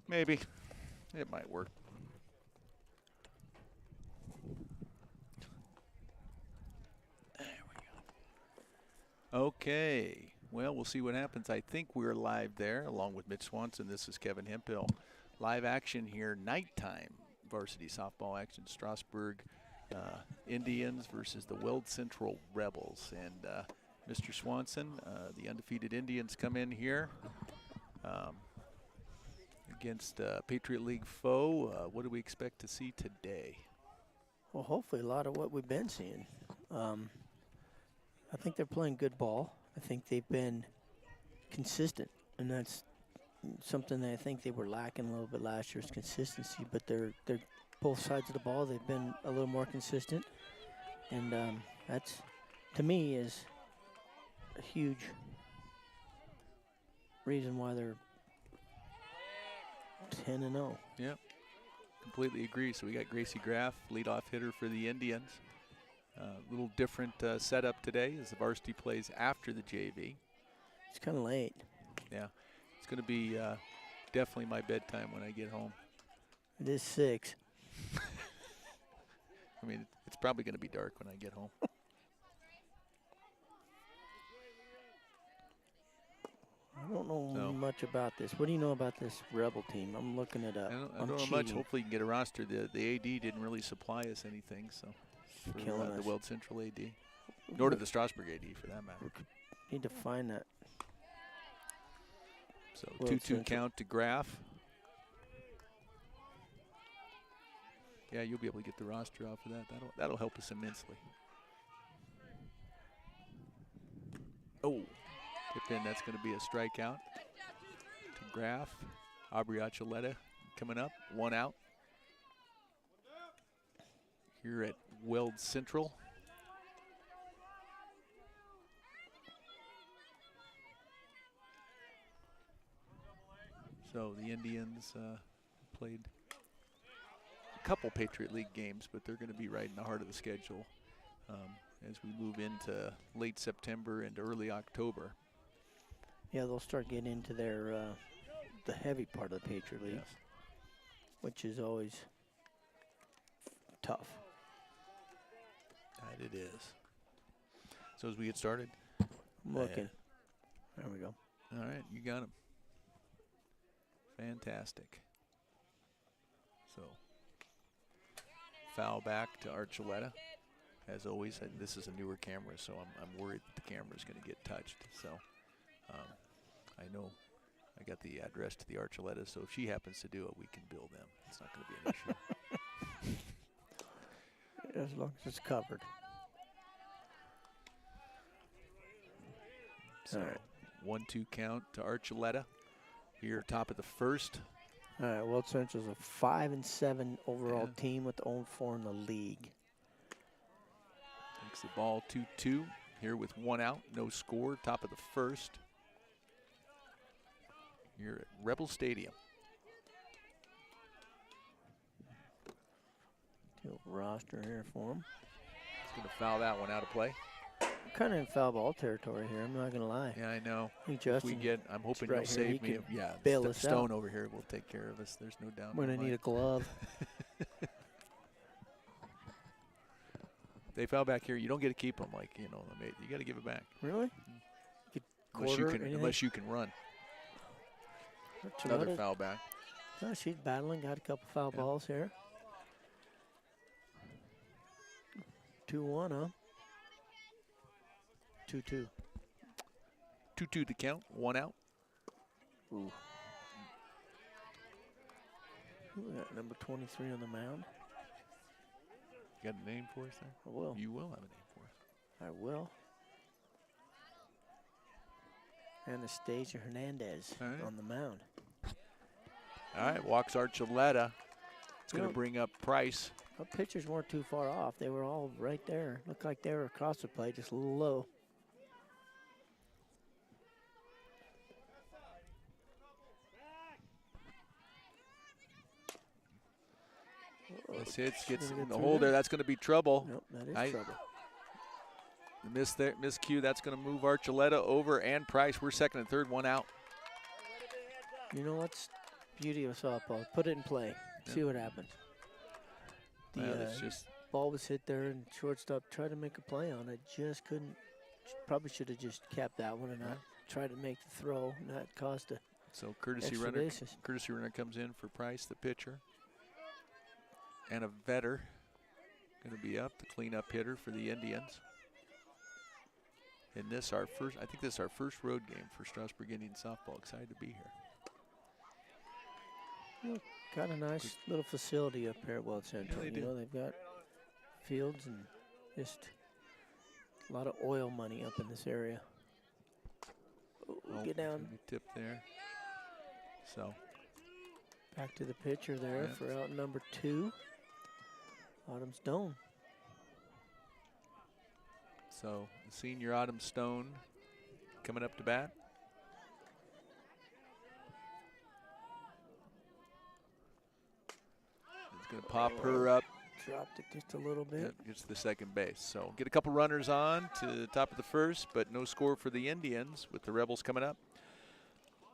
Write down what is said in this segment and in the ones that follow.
Maybe. It might work. There we go. Okay. Well, we'll see what happens. I think we're live there along with Mitch Swanson. This is Kevin Hemphill. Live action here, nighttime varsity softball action. Strasburg Indians versus the Weld Central Rebels. And Mr. Swanson, the undefeated Indians come in here against Patriot League foe. What do we expect to see today? Well, hopefully a lot of what we've been seeing. I think they're playing good ball. I think they've been consistent, and that's something that I think they were lacking a little bit last year's consistency. But they're both sides of the ball. They've been a little more consistent, and that's, to me, is a huge reason why they're 10-0. Yep, completely agree. So we got Gracie Graff, leadoff hitter for the Indians. A little different setup today as the varsity plays after the JV. It's kind of late. Yeah, it's going to be definitely my bedtime when I get home. It is 6. I mean, it's probably going to be dark when I get home. I don't know much about this. What do you know about this Rebel team? I'm looking it up. I don't know much. Hopefully you can get a roster. The AD didn't really supply us anything, so for the Weld Central AD. Nor did the Strasburg AD, for that matter. Need to find that. So 2-2 count to Graff. Yeah, you'll be able to get the roster off of that. That'll help us immensely. Oh, tip in. That's going to be a strikeout to Graff. Aubrey Archuleta coming up. 1 out. Here at Weld Central. So the Indians played a couple Patriot League games, but they're going to be right in the heart of the schedule as we move into late September and early October. Yeah, they'll start getting into their the heavy part of the Patriot League, Yes. which is always tough. That it is. So as we get started. I'm looking. There we go. All right, you got him. Fantastic. So foul back to Archuleta. As always, this is a newer camera, so I'm worried the camera's going to get touched. So I know I got the address to the Archuleta, so if she happens to do it, we can bill them. It's not going to be an issue. As long as it's covered. So All right. 1-2 count to Archuleta. Here, top of the first. All right, Weld Central's a 5-7 overall team with 0-4 in the league. Takes the ball 2-2. Here with 1 out, no score. Top of the first. Here at Rebel Stadium. Roster here for him. He's going to foul that one out of play. Kind of in foul ball territory here, I'm not going to lie. Yeah, I know. Hey, If we get, I'm hoping right you'll save here. me. Yeah, bail us Stone out. over here will take care of us. There's no doubt. I'm going to need a glove. They foul back here. You don't get to keep them, like, you got to give it back. Really? Unless you can run. Another foul back. Oh, she's battling. Got a couple foul balls here. 2-1, huh? 2-2. 2-2 to count. 1 out. Ooh. We got number 23 on the mound. You got a name for us there? I will. You will have a name for us. I will. Anastasia Hernandez on the mound. All right, walks Archuleta. It's going to bring up Price. Our pitchers weren't too far off. They were all right there. Looked like they were across the plate, just a little low. This hits, gets in the hole there. That's going to be trouble. Nope, that is trouble. The miscue, that's going to move Archuleta over and Price. We're second and third, 1 out. You know what's Beauty of softball. Put it in play. See what happens. The Well, it's just ball was hit there, and shortstop tried to make a play on it. Just couldn't. Probably should have just capped that one and not tried to make the throw. And that caused a so courtesy extra runner. bases. Courtesy runner comes in for Price, the pitcher, and a Vetter going to be up, the cleanup hitter for the Indians. And this our first. I think this is our first road game for Strasburg Indian softball. Excited to be here. Got a nice little facility up here at Weld Central. they You do. know, they've got fields and just a lot of oil money up in this area. Get down. Tip there. So Back to the pitcher there for out number 2. Autumn Stone. So the senior Autumn Stone coming up to bat. It's going to pop her up. Dropped it just a little bit. Gets to the second base. So get a couple runners on to the top of the first, but no score for the Indians with the Rebels coming up.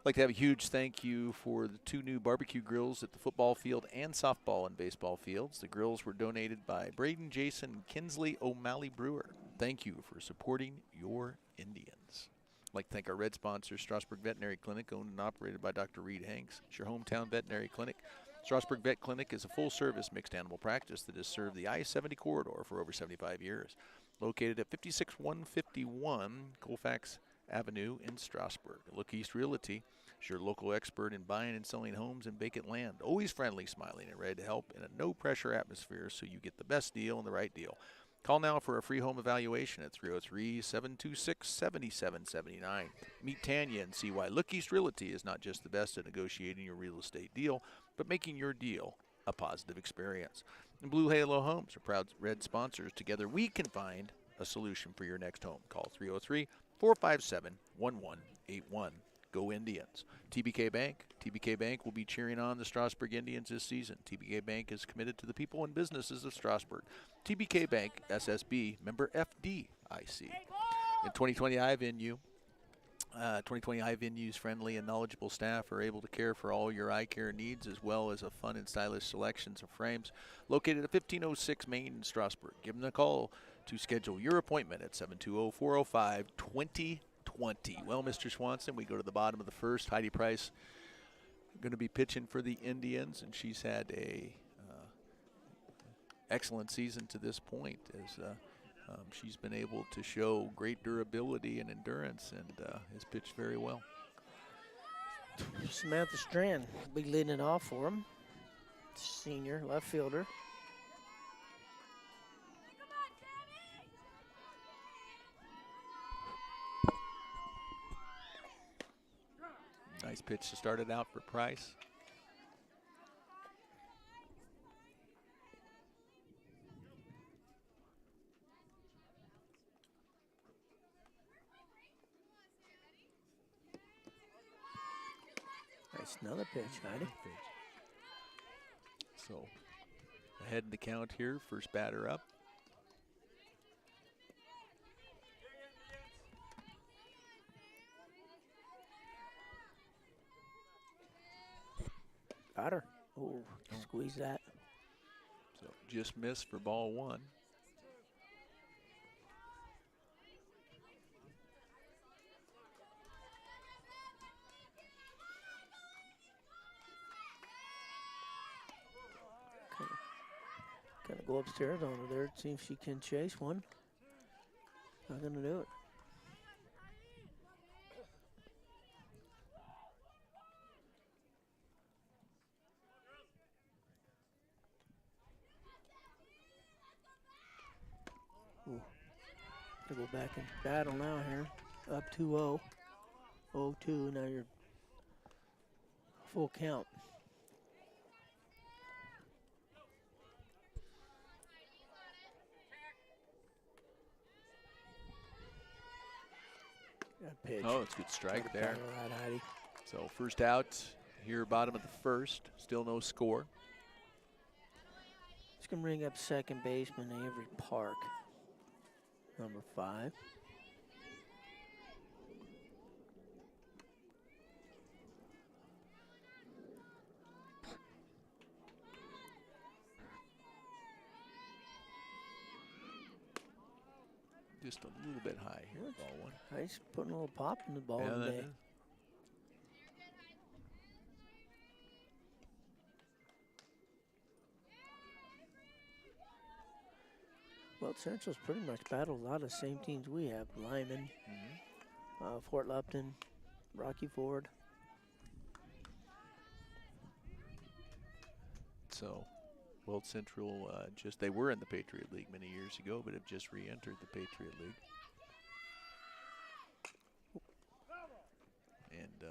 I'd like to have a huge thank you for the 2 new barbecue grills at the football field and softball and baseball fields. The grills were donated by Braden Jason Kinsley O'Malley Brewer. Thank you for supporting your Indians. I'd like to thank our red sponsor, Strasburg Veterinary Clinic, owned and operated by Dr. Reed Hanks. It's your hometown veterinary clinic. Strasburg Vet Clinic is a full-service mixed animal practice that has served the I-70 corridor for over 75 years. Located at 56151 Colfax Avenue in Strasburg. Look East Realty is your local expert in buying and selling homes and vacant land. Always friendly, smiling, and ready to help in a no-pressure atmosphere so you get the best deal and the right deal. Call now for a free home evaluation at 303-726-7779. Meet Tanya and see why Look East Realty is not just the best at negotiating your real estate deal, but making your deal a positive experience. And Blue Halo Homes are proud red sponsors. Together we can find a solution for your next home. Call 303-457-1181. Go Indians. TBK Bank. TBK Bank will be cheering on the Strasburg Indians this season. TBK Bank is committed to the people and businesses of Strasburg. TBK Bank, SSB, member FDIC. In 2020 iVenue, 2020 iVenue's friendly and knowledgeable staff are able to care for all your eye care needs as well as a fun and stylish selections of frames located at 1506 Main in Strasburg. Give them a call to schedule your appointment at 720-405-2020. Well, Mr. Swanson, we go to the bottom of the first. Heidi Price going to be pitching for the Indians, and she's had a excellent season to this point as she's been able to show great durability and endurance and has pitched very well. Samantha Strand will be leading it off for him. Senior left fielder. Nice pitch to start it out for Price. Nice, another pitch, Heidi. So ahead in the count here, first batter up. Got her. Oh, squeeze that. So just missed for ball 1. Kind of go upstairs on her there, see if she can chase one. Not going to do it. Ooh. To go back and battle now here. Up 2-0. 0-2. Now you're full count. Pitch. Oh, it's a good strike there. Right, Heidi. So first out here, bottom of the first. Still no score. It's going to bring up second baseman Avery Park, number 5. Just a little bit high here, ball one. Nice, putting a little pop in the ball Yeah, that today. is. Well, Central's pretty much battled a lot of the same teams we have. Lyman, Fort Lupton, Rocky Ford. So, Weld Central they were in the Patriot League many years ago, but have just re-entered the Patriot League. And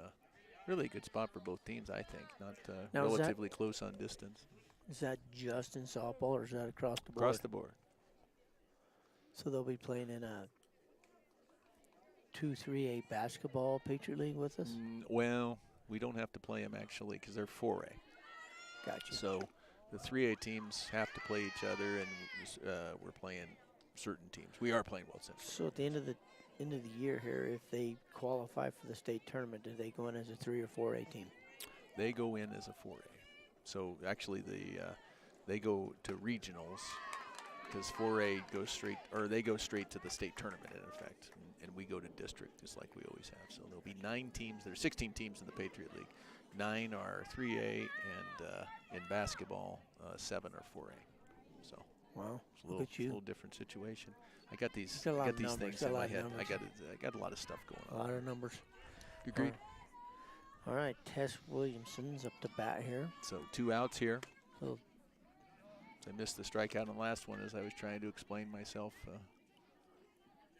really a good spot for both teams, I think. Not Now, relatively close on distance. Is that just in softball, or is that across the board? Across the board. So they'll be playing in a 2-3A basketball Patriot League with us? Well, we don't have to play them actually because they're 4A. Gotcha. So the 3A teams have to play each other, and we're playing certain teams. We are playing Weld Central. So at the end of the year here, if they qualify for the state tournament, do they go in as a 3 or 4A team? They go in as a 4A. So actually they go to regionals because 4A goes straight, or they go straight to the state tournament in effect, and we go to district just like we always have. So there'll be 9 teams. There's 16 teams in the Patriot League. 9 are 3A, and in basketball, 7 are 4A. So wow, it's a little different situation. I got these things in my head. I got a lot of stuff going on. A lot of numbers. Agreed. All right, Tess Williamson's up to bat here. So 2 outs here. Little I missed the strikeout on the last one as I was trying to explain myself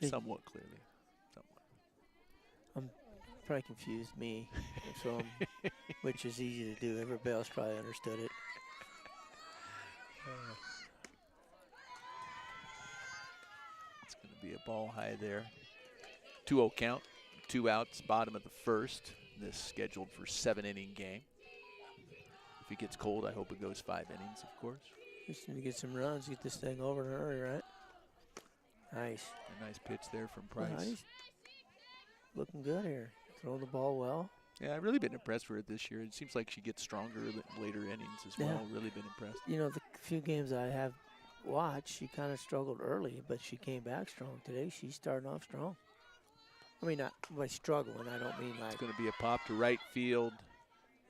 somewhat clearly. probably confused me, so which is easy to do. Everybody else probably understood it. It's going to be a ball high there. 2-0 count, 2 outs, bottom of the first. This scheduled for 7-inning game. If it gets cold, I hope it goes 5 innings, of course. Just need to get some runs, get this thing over in a hurry, right? Nice. A nice pitch there from Price. Nice. Looking good here. Throwing the ball well. Yeah, I've really been impressed with her this year. It seems like she gets stronger in later innings as well. Really been impressed. You know, the few games I have watched, she kind of struggled early, but she came back strong. Today, she's starting off strong. I mean, not by struggling, I don't mean like. It's going to be a pop to right field,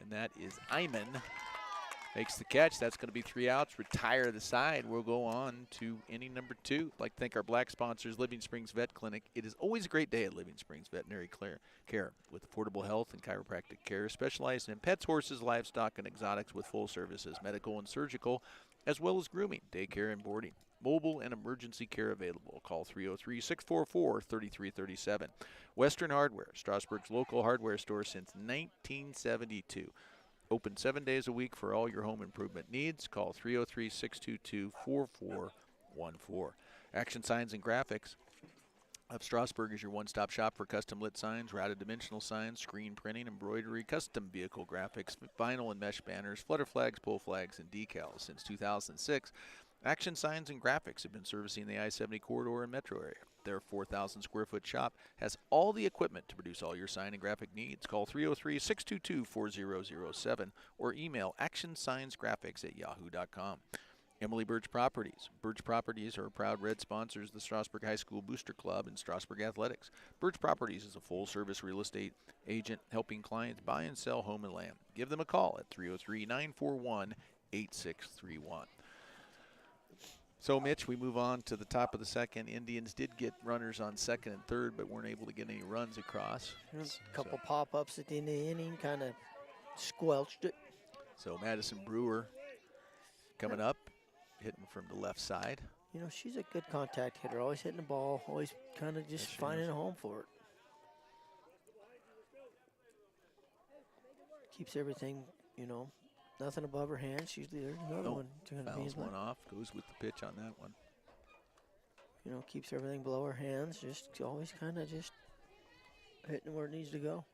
and that is Iman. Makes the catch. That's going to be 3 outs. Retire the side. We'll go on to inning number 2. I'd like to thank our black sponsors, Living Springs Vet Clinic. It is always a great day at Living Springs Veterinary Care with affordable health and chiropractic care, specialized in pets, horses, livestock, and exotics with full services, medical and surgical, as well as grooming, daycare, and boarding. Mobile and emergency care available. Call 303-644-3337. Western Hardware, Strasburg's local hardware store since 1972. Open 7 days a week for all your home improvement needs. Call 303-622-4414. Action Signs and Graphics of Strasburg is your one-stop shop for custom lit signs, routed dimensional signs, screen printing, embroidery, custom vehicle graphics, vinyl and mesh banners, flutter flags, pull flags, and decals. Since 2006, Action Signs and Graphics have been servicing the I-70 corridor and metro area. Their 4,000-square-foot shop has all the equipment to produce all your sign and graphic needs. Call 303-622-4007 or email actionsignsgraphics@yahoo.com. Emily Birch Properties. Birch Properties are proud red sponsors of the Strasburg High School Booster Club and Strasburg Athletics. Birch Properties is a full-service real estate agent helping clients buy and sell home and land. Give them a call at 303-941-8631. So, Mitch, we move on to the top of the second. Indians did get runners on second and third, but weren't able to get any runs across. A couple pop-ups at the end of the inning kind of squelched it. So, Madison Brewer coming up, hitting from the left side. You know, she's a good contact hitter, always hitting the ball, always kind of just finding a home for it. Keeps everything, you know, nothing above her hands. Usually there's another one. Fouls one off, goes with the pitch on that one. You know, keeps everything below her hands, just always kind of just hitting where it needs to go.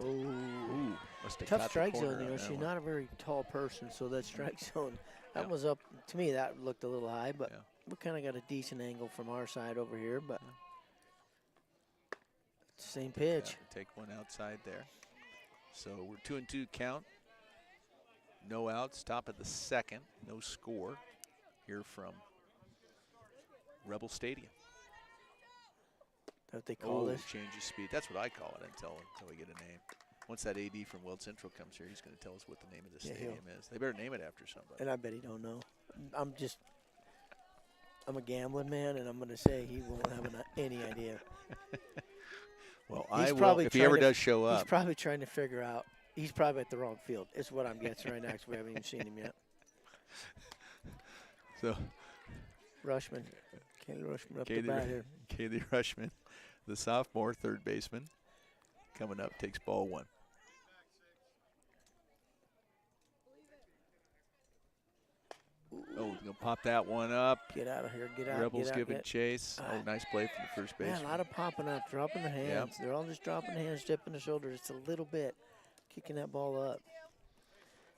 Ooh, tough strike zone. You know, she's not a very tall person, so that strike zone, that was up. To me, that looked a little high, but we kind of got a decent angle from our side over here. But same pitch. Take one outside there. So we're 2-2 count. No outs, top of the second. No score here from Rebel Stadium. That they call this. Change of speed. That's what I call it until we get a name. Once that AD from Weld Central comes here, he's going to tell us what the name of the stadium is. They better name it after somebody. And I bet he don't know. I'm a gambling man, and I'm going to say he won't have any idea. Well, if he ever does show up. He's probably trying to figure out. He's probably at the wrong field. Is what I'm guessing right now because we haven't even seen him yet. So, Rushman. Kaylee Rushman up the bat here. Kaylee Rushman, the sophomore third baseman, coming up, takes ball 1. Oh, he's going to pop that one up. Get out of here. Get out. Rebels get out, giving chase. Nice play from the first baseman. Man, a lot of popping up, dropping their hands. Yep. They're all just dropping their hands, dipping their shoulders just a little bit, kicking that ball up.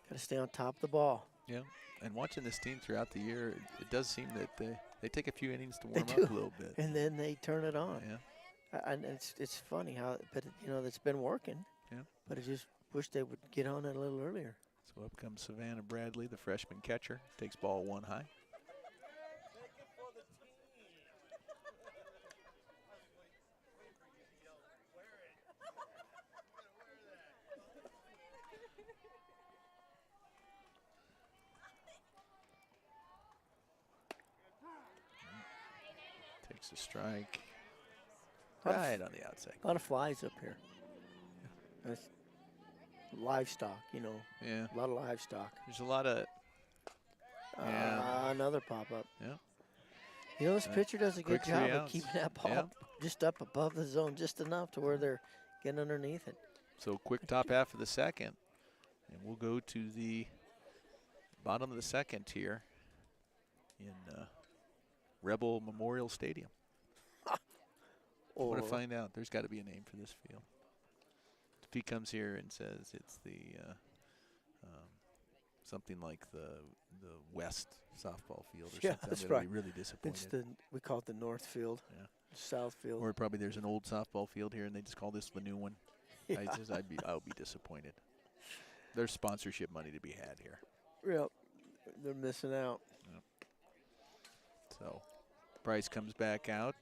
Got to stay on top of the ball. Yeah, and watching this team throughout the year, it does seem that they take a few innings to warm up a little bit. And then they turn it on. Yeah. And it's funny how, but it's been working. Yeah. But I just wish they would get on it a little earlier. So up comes Savannah Bradley, the freshman catcher, takes ball 1 high. Takes a strike. Right on the outside. A lot of flies up here. That's livestock, Yeah. A lot of livestock. There's a lot of. Another pop up. Yeah. This pitcher does a good job of keeping that ball Yeah. just up above the zone just enough to where they're getting underneath it. So quick top half of the second. And we'll go to the bottom of the second here in Rebel Memorial Stadium. I want to find out. There's got to be a name for this field. If he comes here and says it's the something like the West softball field or something, that's I'm going right. to be really disappointed. We call it the North Field, South Field. Or probably there's an old softball field here and they just call this the new one. Yeah. I'll be disappointed. There's sponsorship money to be had here. Yep, they're missing out. Yep. So Price comes back out,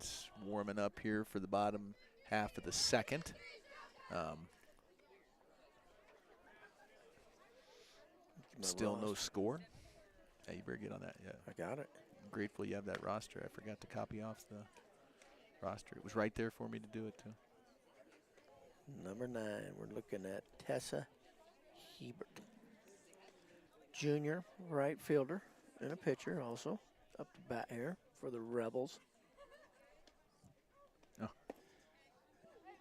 warming up here for the bottom half of the second. Still no score. Yeah, you better get on that. Yeah, I got it. I'm grateful you have that roster. I forgot to copy off the roster. It was right there for me to do it too. Number 9, we're looking at Tessa Hebert. Junior right fielder and a pitcher also up the bat here for the Rebels. Oh.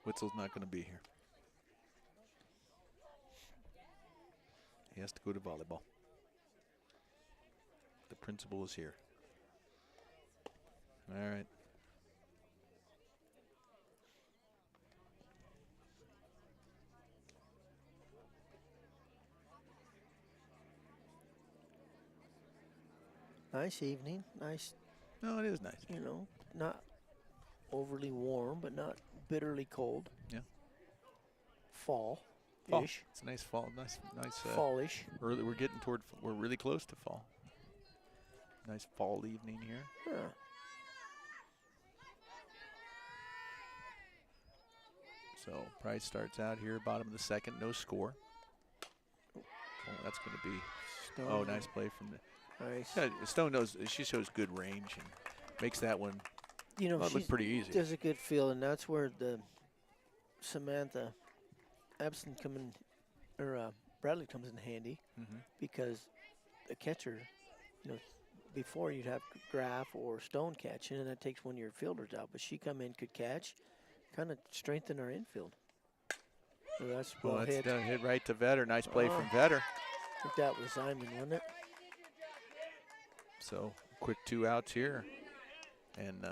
Witzel's not going to be here. He has to go to volleyball. The principal is here. All right. Nice evening. Nice. No, it is nice. Not overly warm, but not bitterly cold. Yeah. Fall. It's a nice fall. Nice. Fallish. Early. We're really close to fall. Nice fall evening here. Yeah. So Price starts out here, bottom of the second, no score. Oh, that's going to be. Stone. Oh, nice play from the. Nice. Yeah, Stone knows she shows good range and makes that one look pretty easy. Does a good feel, and that's where the Samantha Epson Bradley comes in handy because the catcher, before you'd have Graff or Stone catching, and that takes one of your fielders out. But she come in, could catch, kind of strengthen our infield. So that's hit right to Vetter. Nice play from Vetter. I think that was Simon, wasn't it? So quick 2 outs here, and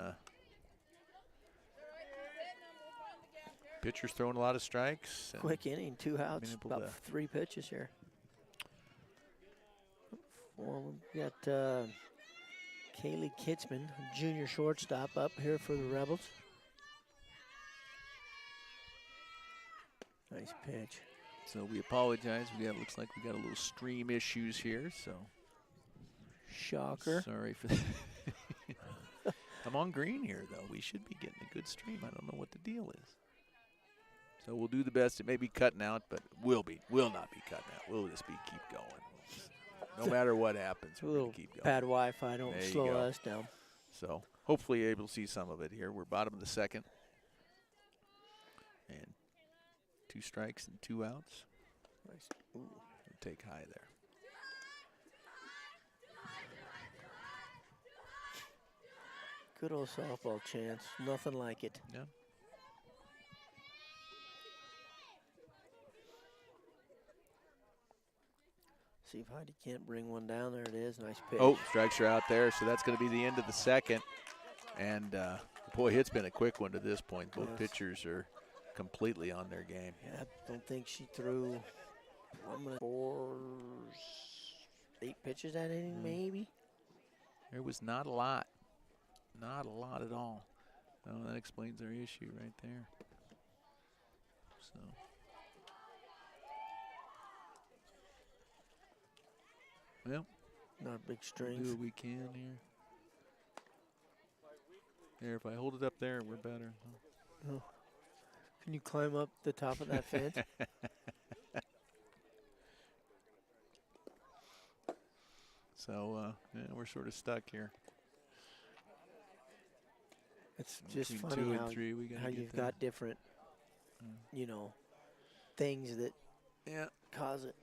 pitcher's throwing a lot of strikes. Quick inning, 2 outs, about 3 pitches here. We got Kaylee Kitzman, junior shortstop, up here for the Rebels. Nice pitch. So we apologize. Looks like we got a little stream issues here. So Shocker. sorry for. I'm on green here though. We should be getting a good stream. I don't know what the deal is. So we'll do the best. It may be cutting out, but will not be cutting out. We'll just keep going. No matter what happens, we're going to keep going. Bad Wi-Fi don't There you slow go. us down. So hopefully you're able to see some of it here. We're bottom of the second. And 2 strikes and 2 outs. Nice. Ooh. Take high there. Good old softball chance. Nothing like it. Yeah. See if Heidi can't bring one down. There it is. Nice pitch. Oh, strikes are out there, so that's going to be the end of the second. And, boy, it's been a quick one to this point. Both pitchers are completely on their game. Yeah, I don't think she threw 8 pitches that inning, maybe. There was not a lot. Not a lot at all. Oh, that explains our issue right there. So. Well, not a big strength. We'll do what we can here. There, if I hold it up there, we're better. Oh. Can you climb up the top of that fence? So, yeah, we're sort of stuck here. It's just Between funny 2 and how, 3, we how you've got different, you know, things that cause it.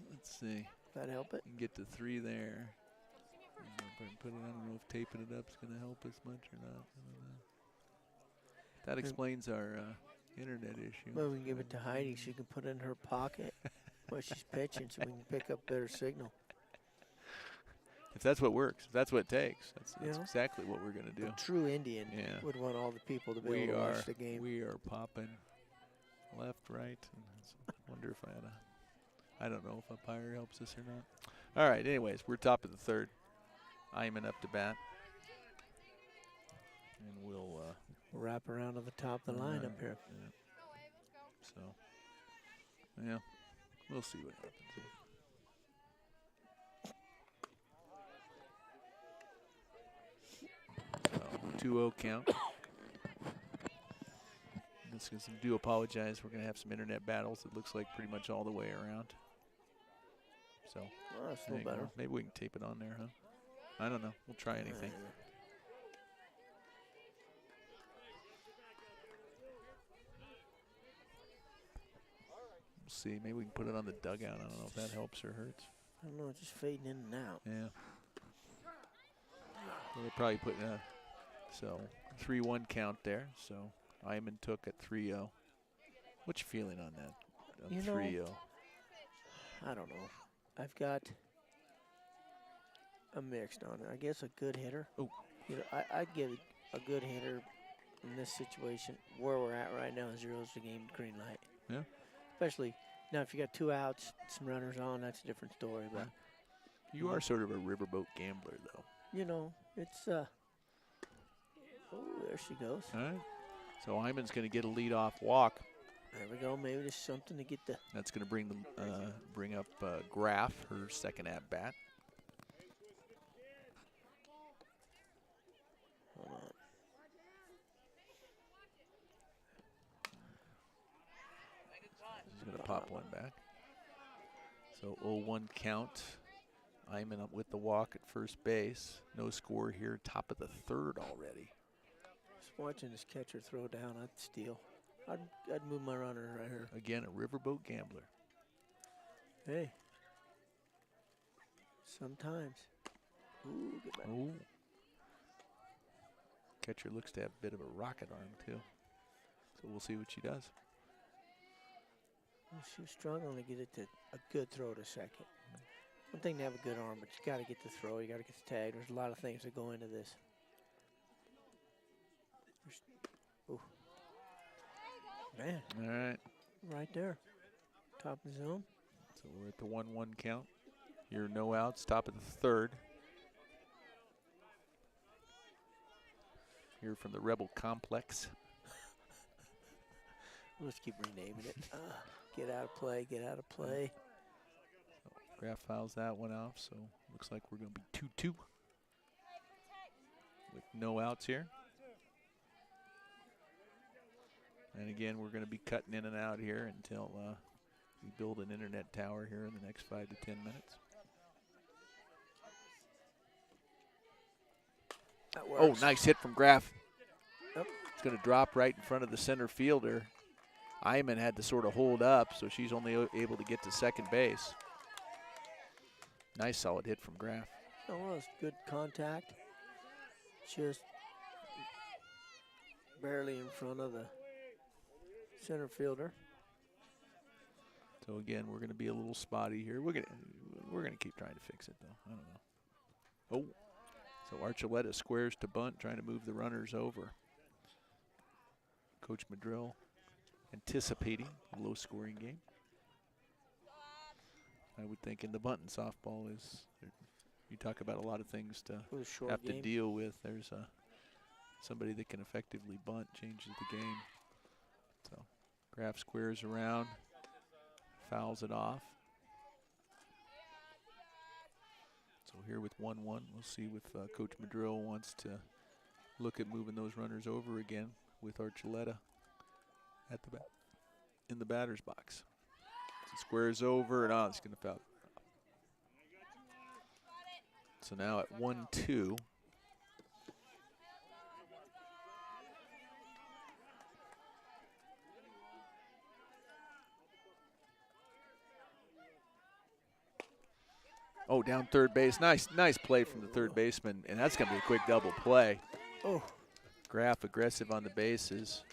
Let's see. That help it? You can get to 3 there. Put it. I don't know if taping it up is going to help as much or not. I don't know. That explains our internet issue. Well, we can give it to Heidi. She can put it in her pocket while she's pitching, so we can pick up better signal. If that's what works, if that's what it takes, that's exactly what we're going to do. A true Indian would want all the people to be able to watch the game. We are popping left, right. And I wonder if I don't know if umpire helps us or not. All right, anyways, we're top of the third. Iman up to bat. And we'll wrap around to the top of the line up here. Yeah. So, yeah, we'll see what happens. 2-0 count. Do apologize. We're going to have some internet battles. It looks like pretty much all the way around. So, that's a little better. Maybe we can tape it on there, huh? I don't know. We'll try anything. We'll see. Maybe we can put it on the dugout. I don't know if that helps or hurts. I don't know. It's just fading in and out. Yeah. Well, they're probably putting so 3-1 count there. So Iman took at 3-0. What's your feeling on that? On 3-0. I don't know. I've got a mixed on it. I guess a good hitter. Oh. You know, I'd give a good hitter in this situation where we're at right now. 0's the game, green light. Yeah. Especially now, if you got 2 outs, some runners on, that's a different story. But you are sort of a riverboat gambler, though. You know, it's oh, there she goes. All right. So Iman's going to get a leadoff walk. There we go. Maybe there's something to get the. That's going to bring up Graff, her second at bat. Hold on. He's going to pop one back. So 0-1 count. Iman up with the walk at first base. No score here. Top of the third already. Just watching this catcher throw down, I'd steal. I'd move my runner right here. Again, a riverboat gambler. Hey. Sometimes. Ooh, good back. Ooh. Catcher looks to have a bit of a rocket arm, too. So we'll see what she does. Well, she was struggling to get it to a good throw to second. One thing to have a good arm, but you got to get the throw. You got to get the tag. There's a lot of things that go into this. Ooh. Man. All right. Right there. Top of the zone. So we're at the 1-1 count. Here, no outs. Top of the third. Here from the Rebel Complex. Let's keep renaming it. Get out of play, get out of play. Graf fouls that one off, so looks like we're going to be 2-2 with no outs here. And again, we're going to be cutting in and out here until we build an internet tower here in the next 5 to 10 minutes. Oh, nice hit from Graf. Yep. It's going to drop right in front of the center fielder. Iman had to sort of hold up, so she's only able to get to second base. Nice solid hit from Graf. It was good contact. Just barely in front of the center fielder. So again, we're going to be a little spotty here. We're going to keep trying to fix it though. I don't know. Oh, so Archuleta squares to bunt, trying to move the runners over. Coach Madrill anticipating a low-scoring game. I would think in the bunt and softball is you talk about a lot of things to have to deal with. There's somebody that can effectively bunt changes the game. So Graf squares around, fouls it off. So here with 1-1, we'll see if Coach Madrill wants to look at moving those runners over again with Archuleta at the bat in the batter's box. So squares over and it's going to foul. So now at 1-2. Oh, down third base. Nice play from the third baseman, and that's going to be a quick double play. Oh. Graf aggressive on the bases.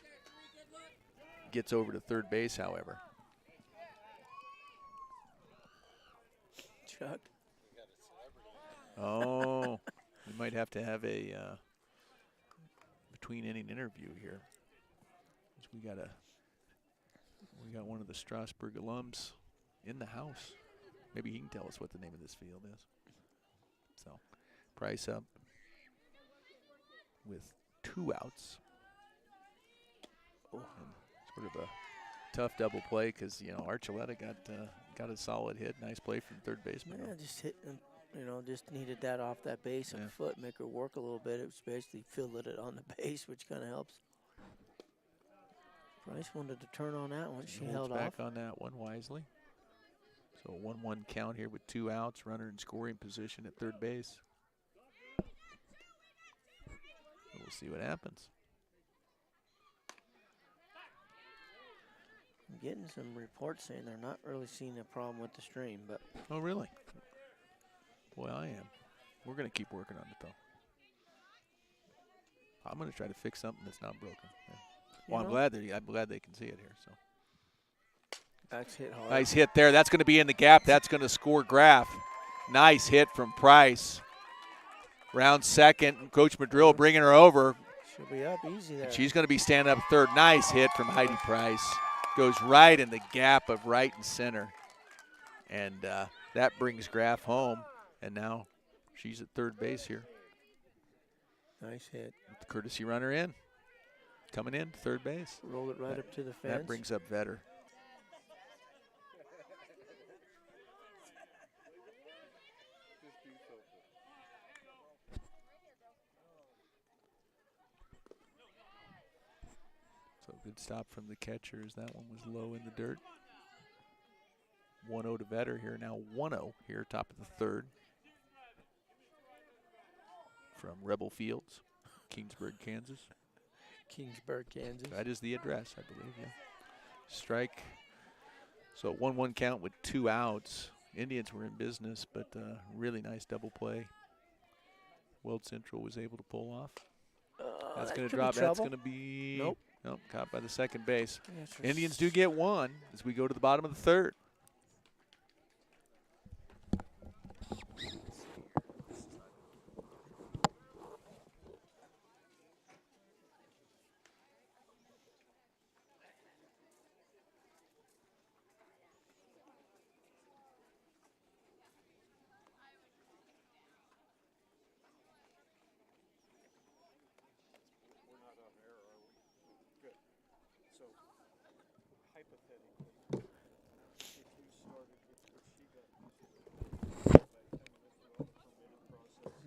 Gets over to third base, however. Chuck. Oh, we might have to have a between-inning interview here. We got one of the Strasburg alums in the house. Maybe he can tell us what the name of this field is. So, Price up with 2 outs. And sort of a tough double play because, you know, Archuleta got a solid hit. Nice play from third baseman. Yeah, just hit, just needed that off that base and foot, make her work a little bit. It was basically fielded it on the base, which kind of helps. Price wanted to turn on that one. She held back off on that one wisely. So 1-1 count here with 2 outs, runner in scoring position at third base. We'll see what happens. I'm getting some reports saying they're not really seeing a problem with the stream, but. Oh, really? Boy, I am. We're going to keep working on it, though. I'm going to try to fix something that's not broken. Yeah. Well, I'm glad they can see it here. So. That's hit hard. Nice hit there. That's going to be in the gap. That's going to score Graf. Nice hit from Price. Round second. Coach Madrill bringing her over. She'll be up easy there. And she's going to be standing up third. Nice hit from Heidi Price. Goes right in the gap of right and center. And that brings Graf home. And now she's at third base here. Nice hit. With the courtesy runner in. Coming in, third base. Roll it right up to the fence. That brings up Vetter. So good stop from the catchers. That one was low in the dirt. 1-0 to Vetter here. Now 1-0 here, top of the third. From Rebel Fields, Kingsburg, Kansas. Kingsburg, Kansas. That is the address, I believe, yeah. Strike. So 1-1 count with 2 outs. Indians were in business, but really nice double play. Weld Central was able to pull off. That's going to drop. That's going to be nope, caught by the second base. Indians do get 1 as we go to the bottom of the third.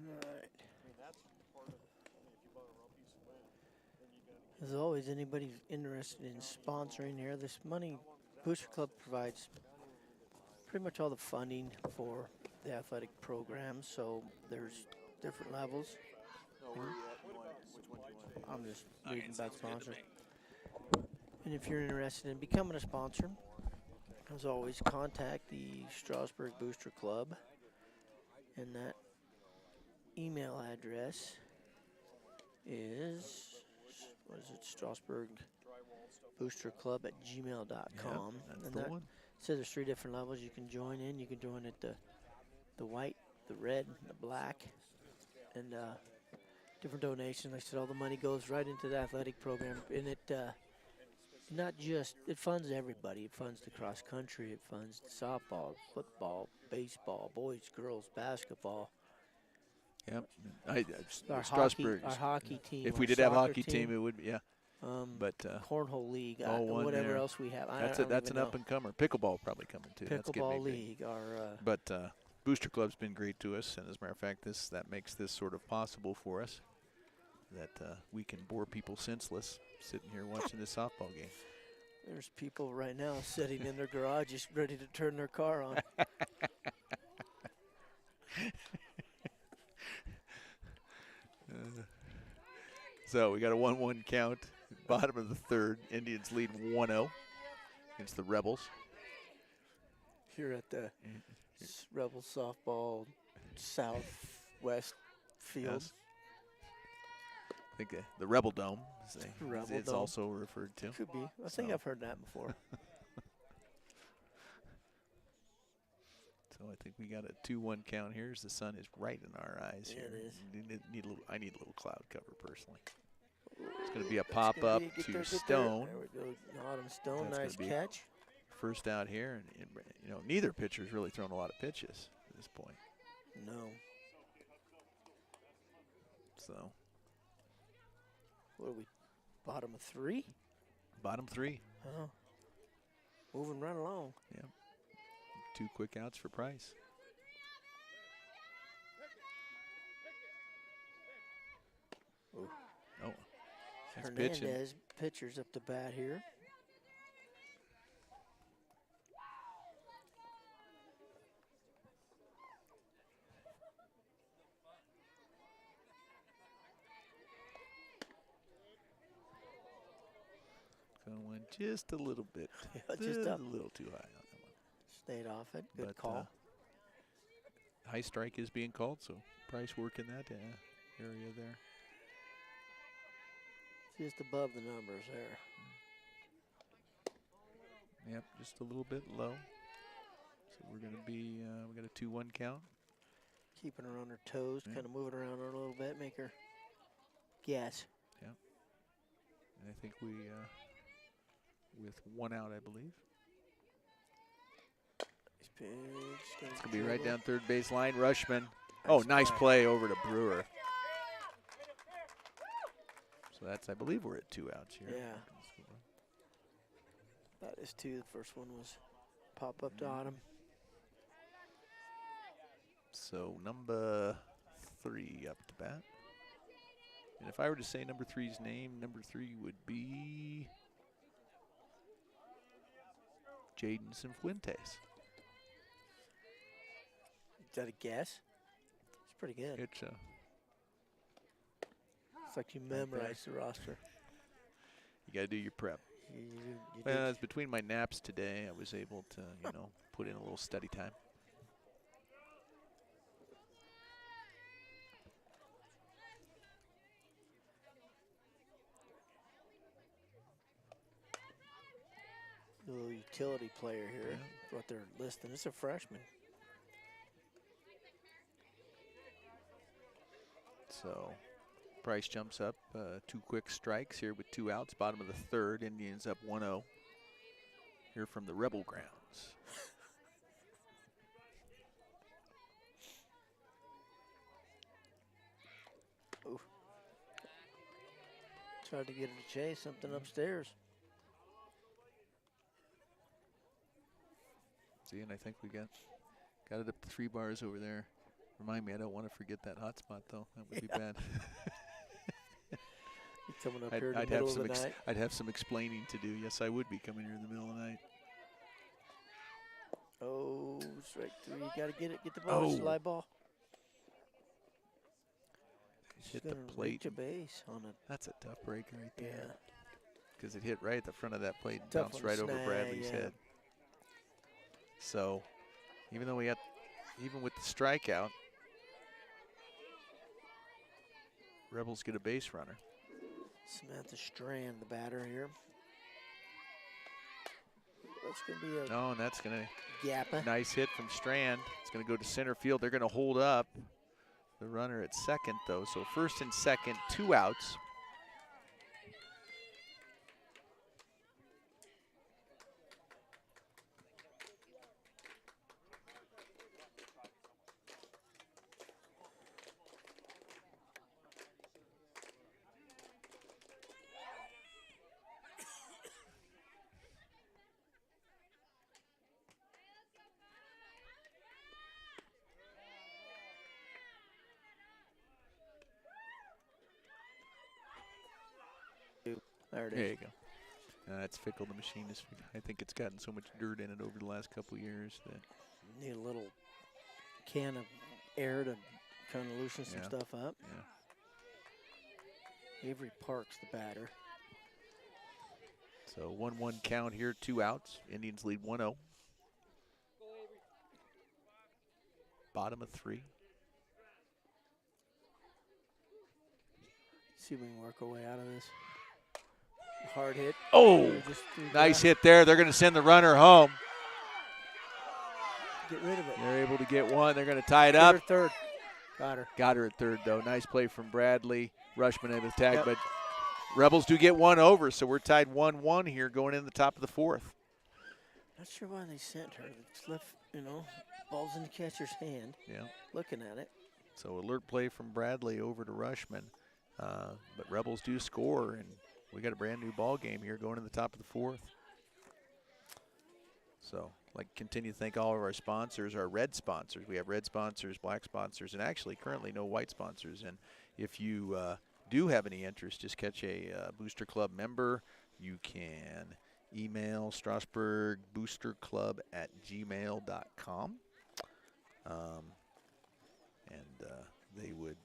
Right. As always, anybody interested in sponsoring here, this money Booster Club provides pretty much all the funding for the athletic program. So there's different levels. I'm just reading about sponsors. And if you're interested in becoming a sponsor, as always, contact the Strasburg Booster Club. And that email address is, what is it, Strasburg Booster Club at gmail.com. Yep, that's and the that one. says there's 3 different levels you can join in. You can join at the white, the red, the black, and different donations. Like I said, all the money goes right into the athletic program, and it not just, it funds everybody. It funds the cross country, it funds the softball, football, baseball, boys, girls, basketball. Yep. Our Strasburg. hockey team. If our we did have a soccer hockey team, it would be, yeah. But cornhole league, one whatever there. else we have. That's an up and comer. Pickleball probably coming too. That's getting Pickleball big. league. But Booster Club's been great to us, and as a matter of fact, that makes this sort of possible for us. That we can bore people senseless sitting here watching this softball game. There's people right now sitting in their garages ready to turn their car on. So we got a 1-1 count. Bottom of the third. Indians lead 1-0 against the Rebels. Here at the Rebel Softball Southwest Field. Yes. I think the Rebel Dome, it's Dome. also referred to. Could be. I think I've heard that before. So I think we got a 2-1 count here as the sun is right in our eyes Yeah, here. it is. I need a little cloud cover personally. It's going to be a pop-up to Stone. There we go. Autumn Stone, That's nice catch. First out here, and neither pitcher's really thrown a lot of pitches at this point. No. So. What are we? Bottom of 3? Bottom 3. Oh. Moving right along. Yep. 2 quick outs for Price. Ooh. Oh. That's Hernandez, pitching. pitchers up to bat here. Going just a little bit. Just a up. little too high on that one. Stayed off it. Good But, call. High strike is being called, so Price working that area there. Just above the numbers there. Yep, just a little bit low. So we're going to be, we got a 2-1 count. Keeping her on her toes, Yeah. kind of moving around her a little bit, make her guess. Yep. And I think we, with 1 out, I believe. It's going to be right down third base line. Rushman. Oh, nice play over to Brewer. So that's, I believe we're at 2 outs here. Yeah. That is 2. The first one was pop up to Autumn. So number 3 up to bat. And if I were to say number 3's name, number 3 would be Jaden Cifuentes. Is that a guess? It's pretty good. It's It's like you memorized the roster. you got to do your prep. You Well, did. it's between my naps today. I was able to, put in a little study time. A little utility player here. Yeah. What they're listing. It's a freshman. So Price jumps up, 2 quick strikes here with 2 outs. Bottom of the third, Indians up 1-0. Here from the Rebel grounds. Ooh. Tried to get her to chase something upstairs. See, and I think we got it up to 3 bars over there. Remind me, I don't want to forget that hot spot, though. That would be bad. Coming up here in the middle of the night. I'd have some explaining to do. Yes, I would be coming here in the middle of the night. Oh, strike 3. You got to get it. Get the ball. Oh. Slide ball. Hit the plate. Reach a base on it. That's a tough break right there. Yeah. Because it hit right at the front of that plate and Tough bounced one to right over snag, Bradley's head. So, even though even with the strikeout, Rebels get a base runner. Samantha Strand, the batter here. That's going to be a Oh, and that's going to Yappa. Nice hit from Strand. It's going to go to center field. They're going to hold up the runner at second, though. So first and second, 2 outs. There it is. There you go. That's Fickle, the machine. I think it's gotten so much dirt in it over the last couple of years that Need a little can of air to kind of loosen some stuff up. Yeah. Avery Parks, the batter. So 1-1 count here, 2 outs. Indians lead 1-0. Bottom of 3. See if we can work our way out of this. Hard hit. Oh, nice hit there. They're going to send the runner home. Get rid of it. They're able to get one. They're going to tie it up. Third. Got her. Got her at third, though. Nice play from Bradley. Rushman able to tag, but Rebels do get one over, so we're tied 1-1 here going in the top of the 4th. Not sure why they sent her. It's left, ball's in the catcher's hand. Yeah. Looking at it. So alert play from Bradley over to Rushman. But Rebels do score, and we got a brand new ball game here going in the top of the 4th. So I'd like to continue to thank all of our sponsors, our red sponsors. We have red sponsors, black sponsors, and actually currently no white sponsors. And if you do have any interest, just catch a Booster Club member. You can email Strasburg Booster Club at gmail.com. And they would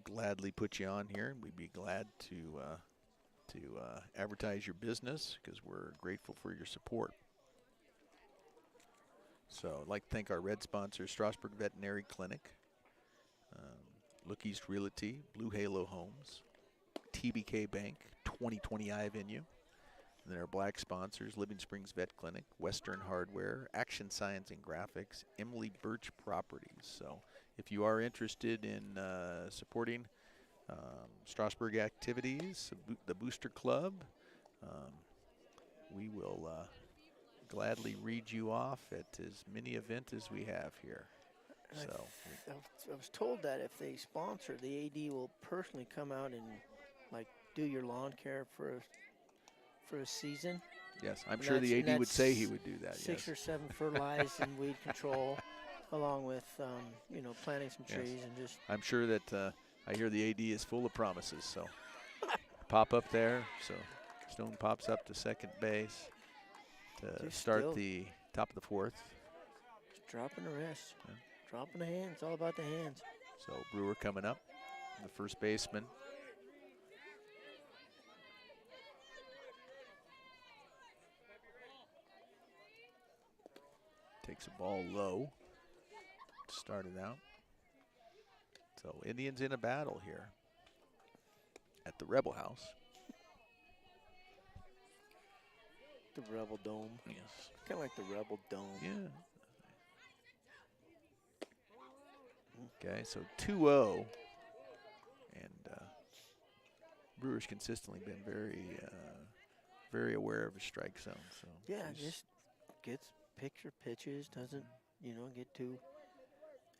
gladly put you on here. We'd be glad to advertise your business because we're grateful for your support. So I'd like to thank our red sponsors, Strasburg Veterinary Clinic, Look East Realty, Blue Halo Homes, TBK Bank, 2020i Venue. And then our black sponsors, Living Springs Vet Clinic, Western Hardware, Action Science and Graphics, Emily Birch Properties. So if you are interested in supporting Strasburg activities, the Booster Club, we will gladly read you off at as many events as we have here. So I was told that if they sponsor, the AD will personally come out and do your lawn care for a season. Yes, I'm sure the AD would say he would do that. 6 or 7 fertilize and weed control, along with planting some trees and just. I'm sure that I hear the AD is full of promises. So pop up there. So Stone pops up to second base to start the top of the 4th. Just dropping the wrist, dropping the hands. It's all about the hands. So Brewer coming up, the first baseman. Takes a ball low to start it out. So Indians in a battle here at the Rebel House. The Rebel Dome. Yes. Kind of like the Rebel Dome. Yeah. Okay, so 2-0. And Brewers consistently been very aware of his strike zone. So yeah, just picks your pitches, doesn't, get too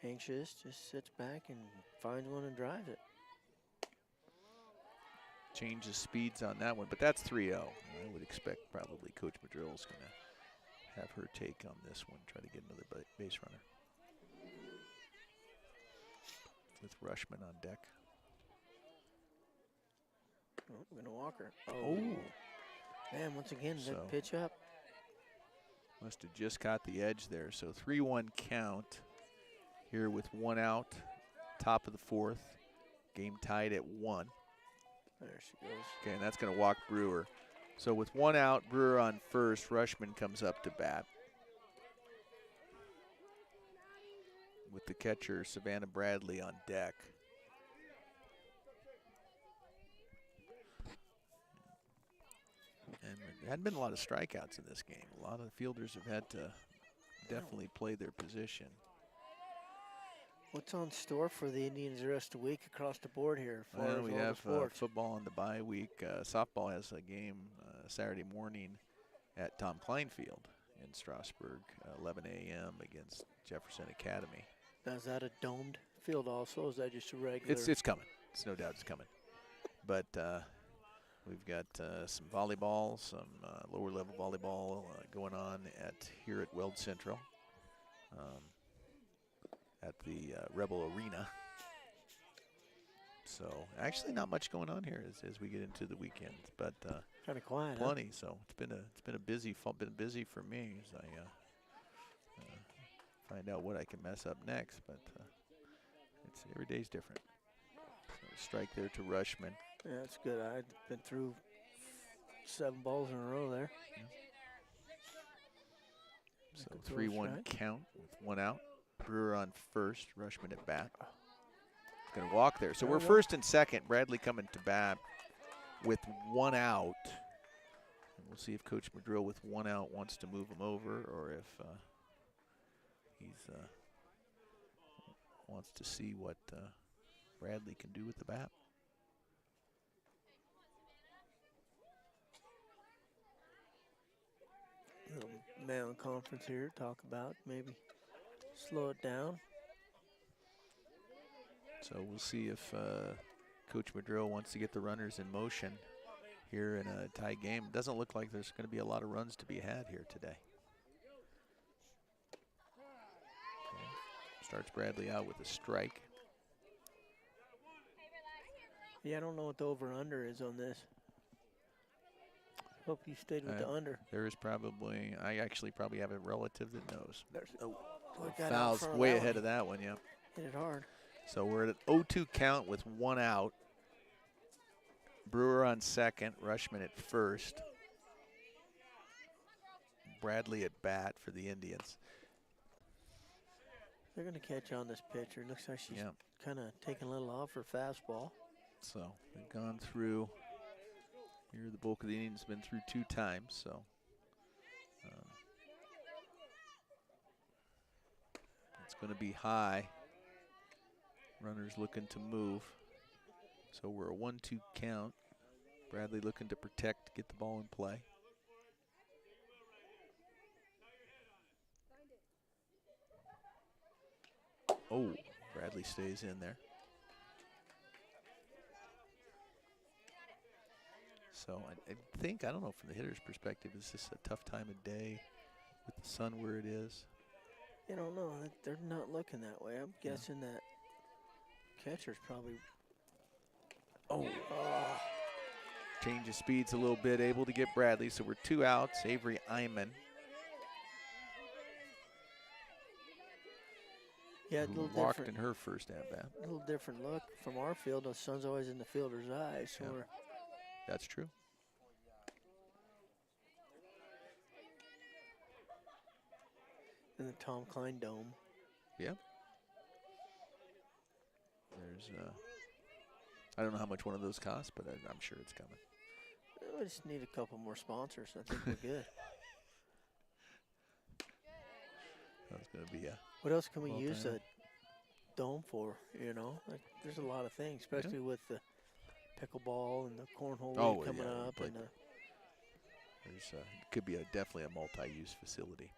anxious, just sits back and finds one and drives it. Changes speeds on that one, but that's 3-0. I would expect probably Coach Madrill's going to have her take on this one. Try to get another base runner. With Rushman on deck. Oh, we're going to walk her. Oh. Man, once again, So, that pitch up. Must have just caught the edge there. So 3-1 count here with 1 out. Top of the 4th. Game tied at 1. There she goes. Okay, and that's going to walk Brewer. So with 1 out, Brewer on first, Rushman comes up to bat. With the catcher, Savannah Bradley, on deck. And there hadn't been a lot of strikeouts in this game. A lot of fielders have had to definitely play their position. What's on store for the Indians the rest of the week across the board here? Well, we have football on the bye week. Softball has a game Saturday morning at Tom Klein Field in Strasburg, 11 a.m. against Jefferson Academy. Now, is that a domed field also? Or is that just a regular? It's coming. It's no doubt it's coming. But we've got some volleyball, some lower level volleyball going on here at Weld Central. At the Rebel Arena. So actually not much going on here as we get into the weekend, but kind of quiet. Plenty. Huh? So it's been a busy for me as I find out what I can mess up next. But it's every day's different. So strike there to Rushman. Yeah, that's good. I've been through 7 balls in a row there. Yeah. So 3-1 count with 1 out. Brewer on first, Rushman at bat. Going to walk there. So we're first and second. Bradley coming to bat with 1 out. And we'll see if Coach Madrill with 1 out wants to move him over or if he's wants to see what Bradley can do with the bat. Little mail conference here, talk about maybe slow it down. So we'll see if Coach Madrill wants to get the runners in motion here in a tie game. It doesn't look like there's going to be a lot of runs to be had here today. Okay. Starts Bradley out with a strike. Yeah, I don't know what the over-under is on this. Hope you stayed with the under. There is probably, I actually probably have a relative that knows. Fouls way ahead of that one, yeah. Hit it hard. So we're at an 0-2 count with 1 out. Brewer on second, Rushman at first. Bradley at bat for the Indians. They're going to catch on this pitcher. Looks like she's kind of taking a little off her fastball. So they've gone through. Here the bulk of the Indians been through 2 times. So it's going to be high. Runners looking to move. So we're a 1-2 count. Bradley looking to protect, get the ball in play. Oh, Bradley stays in there. So I think, I don't know from the hitter's perspective, is this a tough time of day with the sun where it is? You don't know. They're not looking that way. I'm guessing that catcher's probably. Change of speeds a little bit, able to get Bradley. So we're 2 outs. Avery Iman. Yeah, a little walked different. in her first at bat. A little different look from our field. The sun's always in the fielder's eyes. So we're. That's true. In the Tom Klein Dome. Yeah. There's, I don't know how much one of those costs, but I'm sure it's coming. We just need a couple more sponsors. I think we're good. That's going to be a. What else can we use a dome for? You know, like there's a lot of things, especially with the pickleball and the cornhole coming up. And there's it could be definitely a multi-use facility.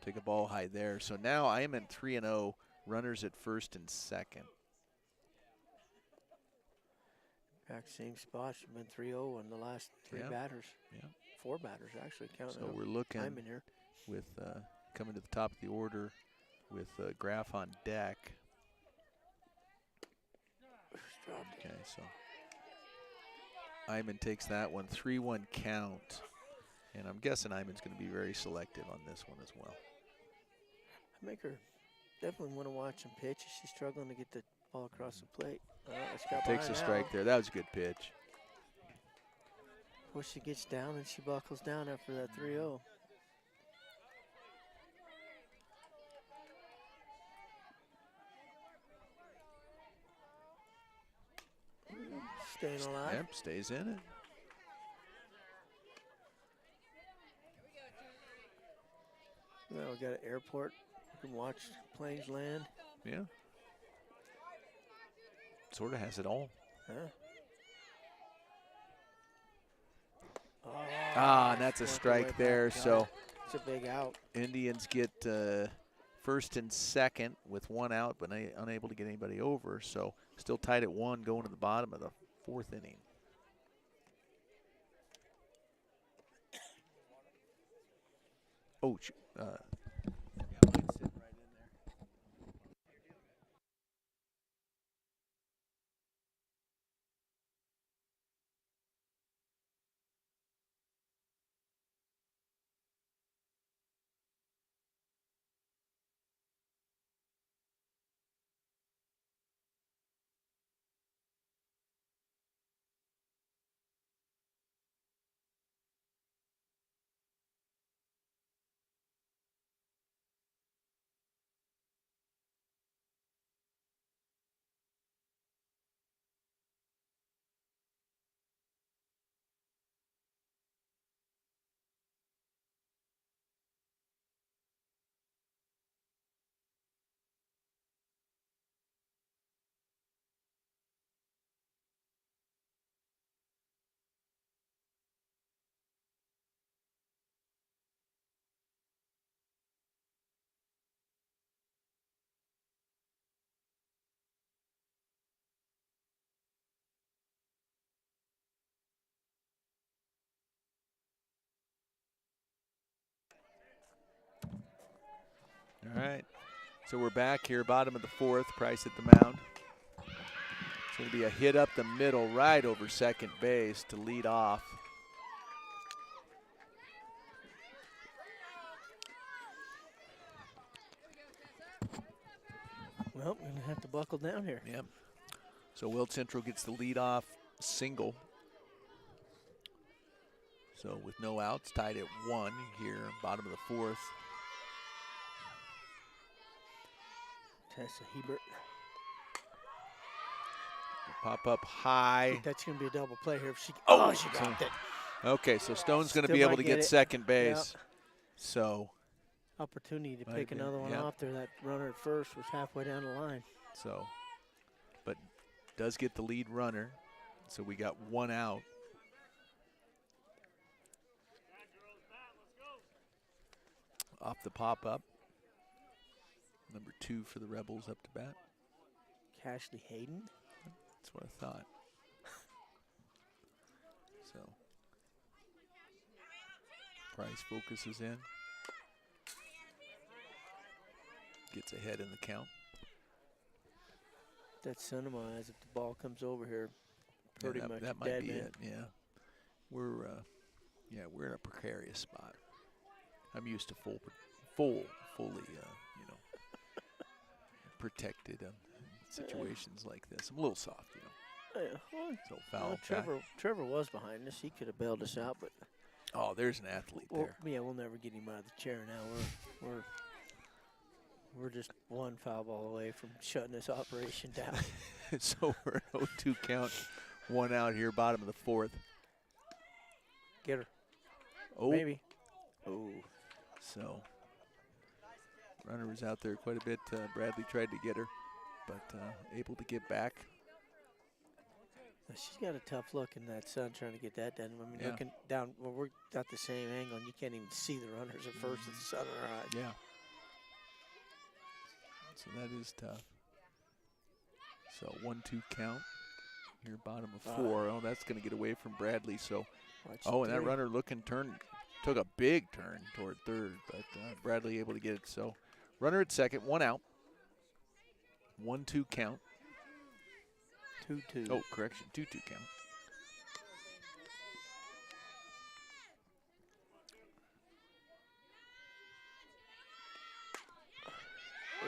Take a ball high there. So now I am at 3-0. Runners at first and second. Back same spot. She's been 3-0 in the last 3 batters. Yeah. 4 batters actually counting. So we're looking I'm in here. with coming to the top of the order with Graf on deck. Okay, so Iman takes that one, 3-1 count. And I'm guessing Iman's going to be very selective on this one as well. I make her definitely want to watch him pitch. She's struggling to get the ball across the plate. Takes a strike there. That was a good pitch. Before she gets down and she buckles down after that 3-0. Staying alive. Yep, stays in it. Well, we got an airport. We can watch planes land. Yeah. Sort of has it all. Huh? And that's a strike there. So it's a big out. Indians get first and second with 1 out, but unable to get anybody over. So still tied at 1 going to the bottom of the 4th inning. Oh, yeah, mine's sitting right in there. All right, so we're back here, bottom of the 4th, Price at the mound. It's going to be a hit up the middle, right over second base to lead off. Well, we're going to have to buckle down here. Yep. So Weld Central gets the lead off single. So with no outs, tied at 1 here, bottom of the 4th. Tessa Hebert. Pop up high. That's going to be a double play here. If she, she so, dropped it. Okay, so Stone's going to Still be able might to get get it. second base. Yep. So Opportunity to Might pick be, another one yep. off there. That runner at first was halfway down the line. So, but does get the lead runner. So we got 1 out. Off the pop up. Number 2 for the Rebels up to bat. Cashley Hayden. That's what I thought. So Price focuses in. Gets ahead in the count. That cinema eyes if the ball comes over here. Pretty Yeah, much that might dead be man. it. Yeah, we're in a precarious spot. I'm used to fully protected in situations like this. I'm a little soft, Yeah, well, So foul. Trevor was behind us. He could have bailed us out, but Oh, there's an athlete there. we'll never get him out of the chair now. We're just 1 foul ball away from shutting this operation down. So we're at 0-2 count, 1 out here, bottom of the 4th. Get her. Oh, Maybe. Oh. So runner was out there quite a bit. Bradley tried to get her, but able to get back. She's got a tough look in that sun trying to get that done. I mean, Yeah. looking down, well, we're got the same angle, and you can't even see the runners at first with the sun in our eyes. Yeah. So that is tough. So 1-2 count here, bottom of 4. Oh, that's going to get away from Bradley. So Watch Oh, and that 3. runner took a big turn toward third, but Bradley able to get it. So runner at second, 1 out. 1-2 count. 2-2. Oh, correction, 2-2 count.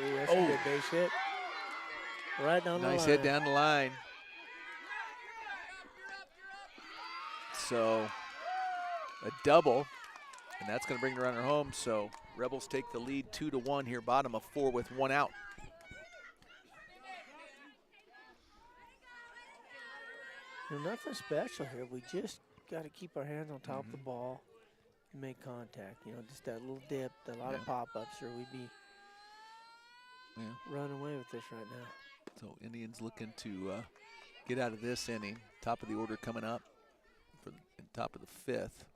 Ooh, that's a good base hit. Right down the line. Nice hit down the line. So a double, and that's going to bring the runner home. So Rebels take the lead 2-1 here, bottom of 4 with 1 out. Nothing special here. We just got to keep our hands on top of the ball and make contact. You know, just that little dip, a lot of pop-ups, or we'd be running away with this right now. So Indians looking to get out of this inning. Top of the order coming up for the top of the 5th.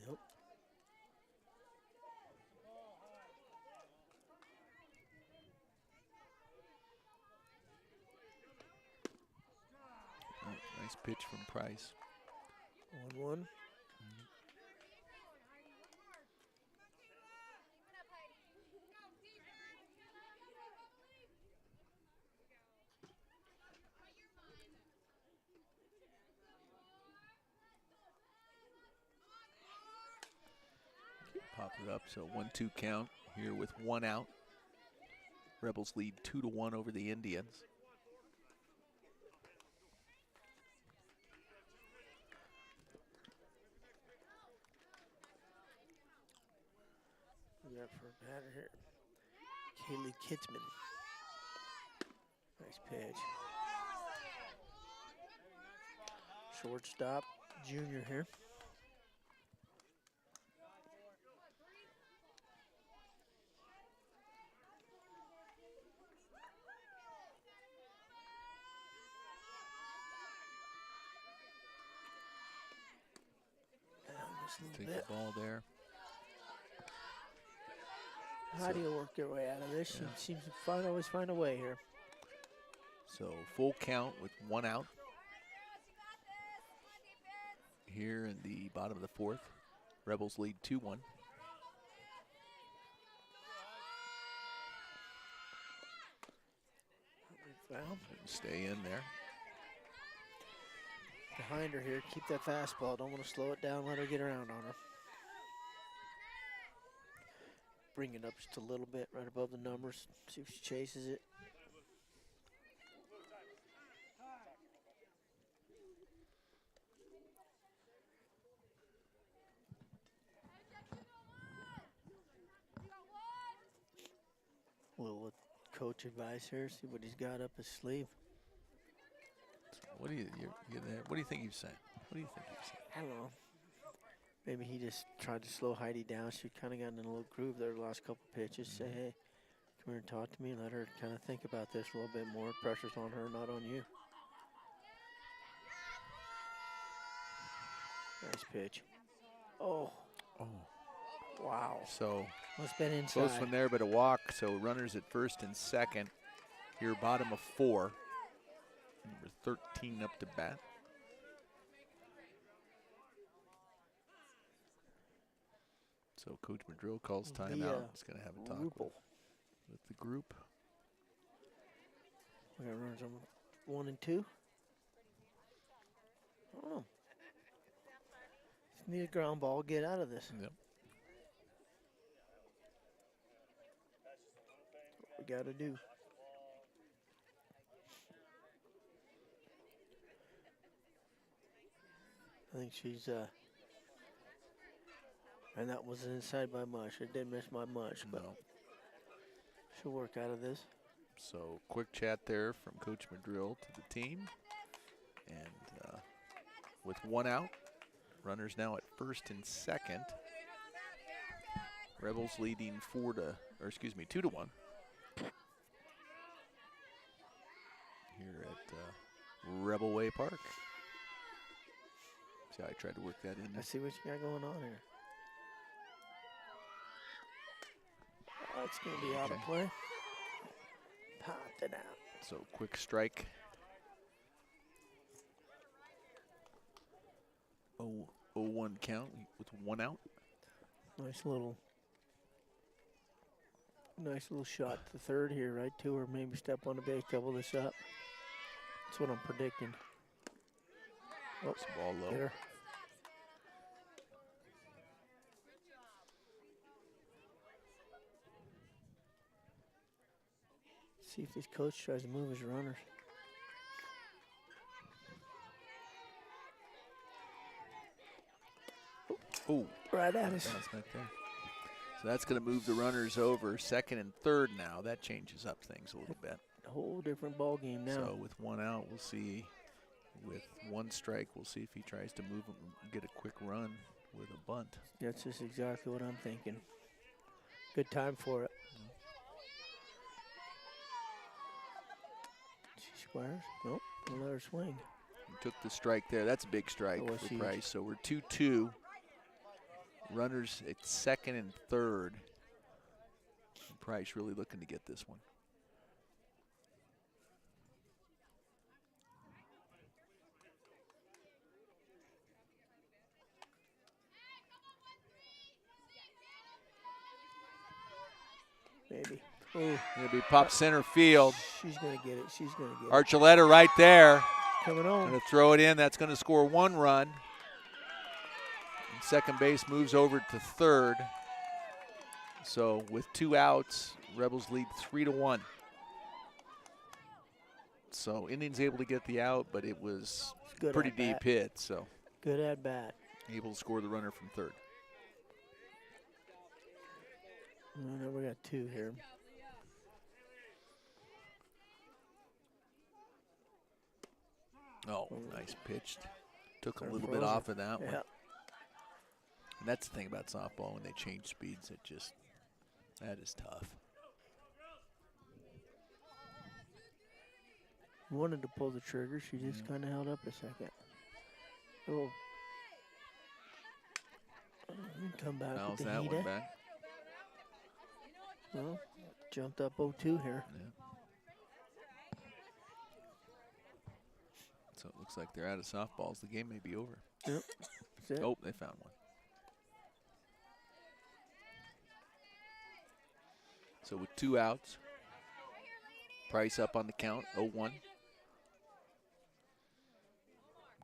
Yep. Oh, nice pitch from Price. 1-1. Pop it up, so 1-2 count here with 1 out. Rebels lead 2-1 over the Indians. We got for a batter here. Kaylee Kidsman. Nice pitch. Shortstop, junior here. Take the ball there. How do you work your way out of this? She seems to always find a way here. So full count with 1 out. Here in the bottom of the 4th. Rebels lead 2-1. Stay in there. Behind her here, keep that fastball. Don't want to slow it down, let her get around on her. Bring it up just a little bit, right above the numbers. See if she chases it. A little coach advice here. See what he's got up his sleeve. What do you think he's saying? What do you think he's saying? I don't know. Maybe he just tried to slow Heidi down. She kind of got in a little groove there the last couple pitches. Say, hey, come here and talk to me. Let her kind of think about this a little bit more. Pressure's on her, not on you. Nice pitch. Oh. Wow. So must have been inside. close one there, but a walk. So runners at first and second. Here, bottom of 4. Number 13 up to bat. So Coach Madrill calls timeout. He's going to have a talk with the group. We got runners on 1 and 2. I don't know. Just need a ground ball. Get out of this. Yep. What we got to do. I think she's, and that wasn't inside by much. It didn't miss by much, but she'll work out of this. So quick chat there from Coach Madrill to the team. And with 1 out, runners now at first and second. Rebels leading 2-1. Here at Rebel Way Park. See how I tried to work that in. I see what you got going on here. Oh, it's going to be out of play. Popped it out. So quick strike. 0-1 count with 1 out. Nice little shot to third here, right to her. Maybe step on the base, double this up. That's what I'm predicting. Oh, It's ball low. get her. See if this coach tries to move his runners. Oh, Right at us. bounce back there. So that's going to move the runners over second and third now. That changes up things a little bit. A whole different ball game now. So with 1 out, we'll see. With 1 strike, we'll see if he tries to move and get a quick run with a bunt. That's just exactly what I'm thinking. Good time for it. She squares. Nope. We'll let her swing. He took the strike there. That's a big strike That was for huge. Price. So we're 2-2. Runners at second and third. Price really looking to get this one. Maybe. Oh, It'll be pop center field. she's going to get it. She's going to get it. Archuleta right there. Coming Going on. to throw it in. That's going to score 1 run. And second base moves over to third. So with 2 outs, Rebels lead 3-1. So Indians able to get the out, but it was Good pretty at bat. deep hit. So Good at bat. able to score the runner from third. Oh, now we got 2 here. Oh, nice pitch. Took a They're little bit frozen. off of that one. Yeah. And that's the thing about softball, when they change speeds, that is tough. Wanted to pull the trigger. She just kind of held up a second. Oh. Come back Bounce with the that heat. one back. Well, jumped up 0-2 here. Yeah. So it looks like they're out of softballs. The game may be over. Yep. That's it. Oh, they found one. So with 2 outs, Price up on the count, 0-1.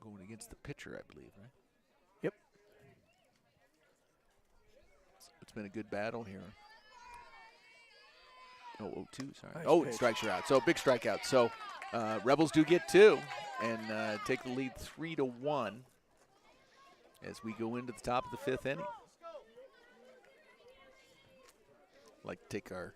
Going against the pitcher, I believe, right? Yep. It's been a good battle here. Oh, 0-2, sorry. Nice Oh, pitch. it strikes her out. So big strikeout. So Rebels do get 2 and take the lead 3-1 as we go into the top of the 5th inning. Like to take our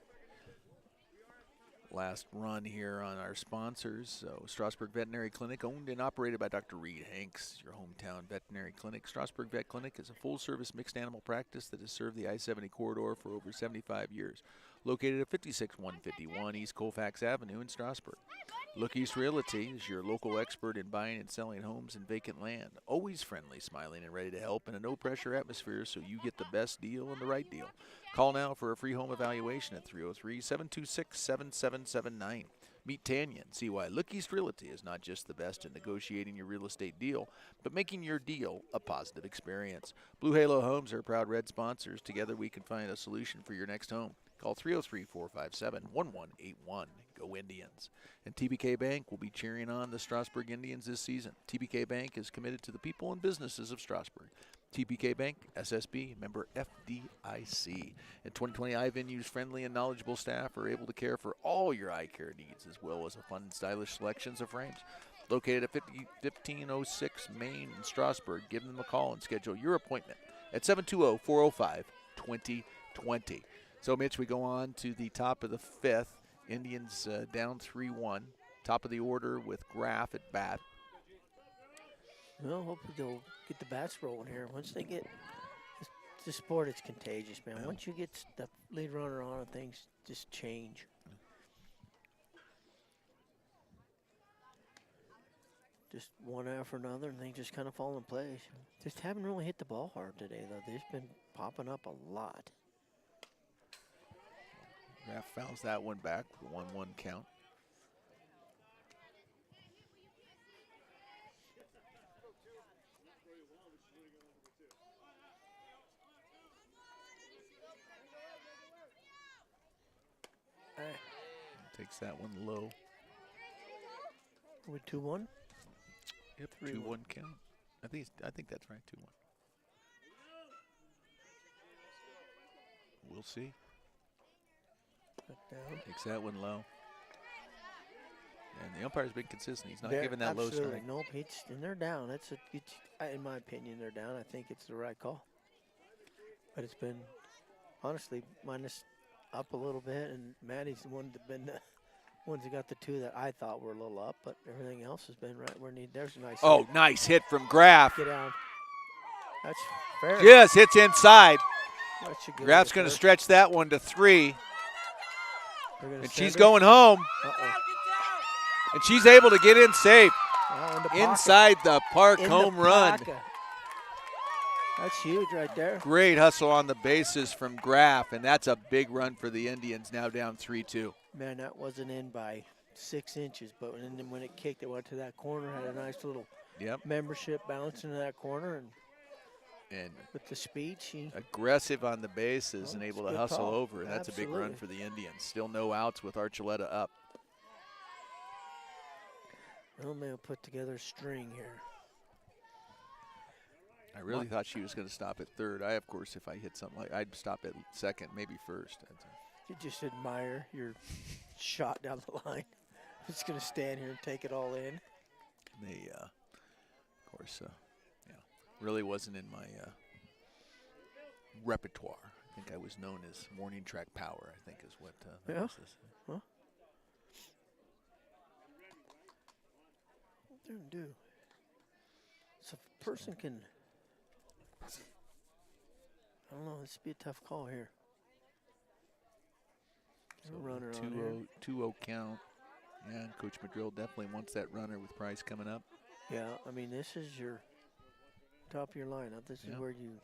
last run here on our sponsors. So Strasburg Veterinary Clinic, owned and operated by Dr. Reed Hanks, your hometown veterinary clinic. Strasburg Vet Clinic is a full-service mixed animal practice that has served the I-70 corridor for over 75 years. Located at 56151 East Colfax Avenue in Strasburg. Look East Realty is your local expert in buying and selling homes and vacant land. Always friendly, smiling, and ready to help in a no-pressure atmosphere so you get the best deal and the right deal. Call now for a free home evaluation at 303-726-7779. Meet Tanya and see why Look East Realty is not just the best in negotiating your real estate deal, but making your deal a positive experience. Blue Halo Homes are proud Red sponsors. Together we can find a solution for your next home. Call 303-457-1181. Go Indians. And TBK Bank will be cheering on the Strasburg Indians this season. TBK Bank is committed to the people and businesses of Strasburg. TBK Bank, SSB, member FDIC. In 2020, iVenue's friendly and knowledgeable staff are able to care for all your eye care needs, as well as a fun and stylish selections of frames. Located at 1506 Main in Strasburg, give them a call and schedule your appointment at 720-405-2020. So, Mitch, we go on to the top of the 5th. Indians down 3-1. Top of the order with Graff at bat. Well, hopefully they'll get the bats rolling here. Once they get this sport, it's contagious, man. Yeah. Once you get the lead runner on, things just change. Just one after another, and they just kind of fall in place. Just haven't really hit the ball hard today, though. They've been popping up a lot. Graff fouls that one back with a 1-1 count. Takes that one low. With 2-1. Yep, 3-1. 2-1 count. I think that's right, 2-1. We'll see. Put down. Takes that one low. And the umpire's been consistent. He's not They're giving that low absolutely, strike. nope, and they're down. In my opinion, they're down. I think it's the right call. But it's been, honestly, minus up a little bit, and Maddie's the one that been the ones that got the two that I thought were a little up, but everything else has been right where need. There's a nice Oh, hit. nice hit from Graff. Get down. That's fair. Yes, hits inside. That should give Graff's it a going to third. stretch that one to 3. They're gonna And send she's her. going home. Uh-oh. And she's able to get in safe. Wow, in the pocket. Inside the park In home the run. pocket. That's huge right there. Great hustle on the bases from Graff, and that's a big run for the Indians, now down 3-2. Man, that wasn't in by 6 inches, but when it kicked, it went to that corner, had a nice little Yep. membership bounce into that corner, and And with the speed, she aggressive on the bases Oh, and it's able a to good hustle call. over, and that's a big run Absolutely. for the Indians. Still no outs with Archuleta up. Romeo put together a string here. I really thought she was going to stop at third. Of course, if I hit something like, I'd stop at second, maybe first. You just admire your shot down the line. Just going to stand here and take it all in. They, of course, really wasn't in my repertoire. I think I was known as morning track power, I think is what that Yeah? was this. Huh? Do. So if a person can, I don't know, this would be a tough call here. So A runner on here. 2-0 count. Yeah, and Coach Madrill definitely wants that runner with Price coming up. Yeah, I mean, this is your top of your lineup. This is Yeah. where you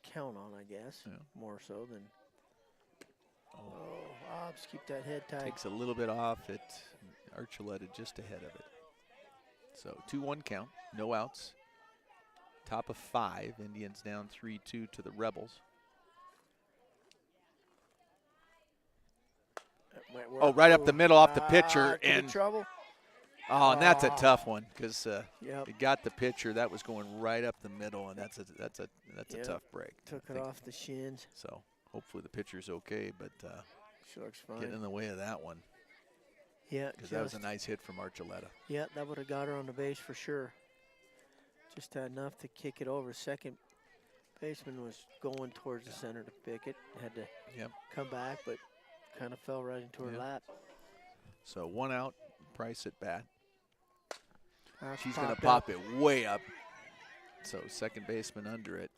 count on, I guess, Yeah. more so than. Oh, Oh, Hobbs, keep that head tight. takes a little bit off it. Archuleta just ahead of it. So 2-1 count, no outs. Top of 5, Indians down 3-2 to the Rebels. Oh, right up the middle off the pitcher, and trouble. oh, and that's a Ah. tough one because Yep, it got the pitcher. That was going right up the middle, and that's a Yep. tough break. took I it think. off the shins. So hopefully the pitcher's okay, but She looks fine. getting in the way of that one Yeah, because that was a just- nice hit from Archuleta. Yeah, that would have got her on the base for sure. Just had enough to kick it over. Second baseman was going towards the center to pick it. Had to Yep. come back, but kind of fell right into her Yeah. lap. So 1 out, Price at bat. House She's going to popped pop it way up. So second baseman under it.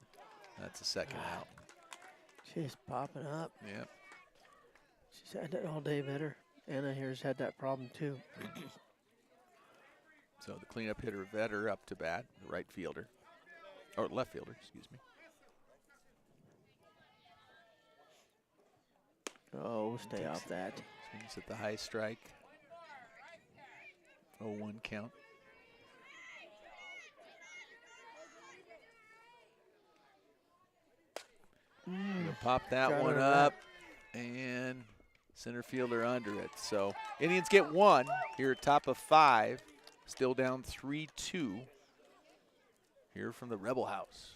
That's a second out. She's popping up. Yep. She's had that all day better. Anna here's had that problem too. So the cleanup hitter Vetter up to bat, the right fielder, or left fielder, excuse me. Oh, stay off that. Swings at the high strike. 0-1 count. Gonna pop that Got one her up, and center fielder under it. So Indians get 1 here at top of 5, still down 3-2 here from the Rebel House.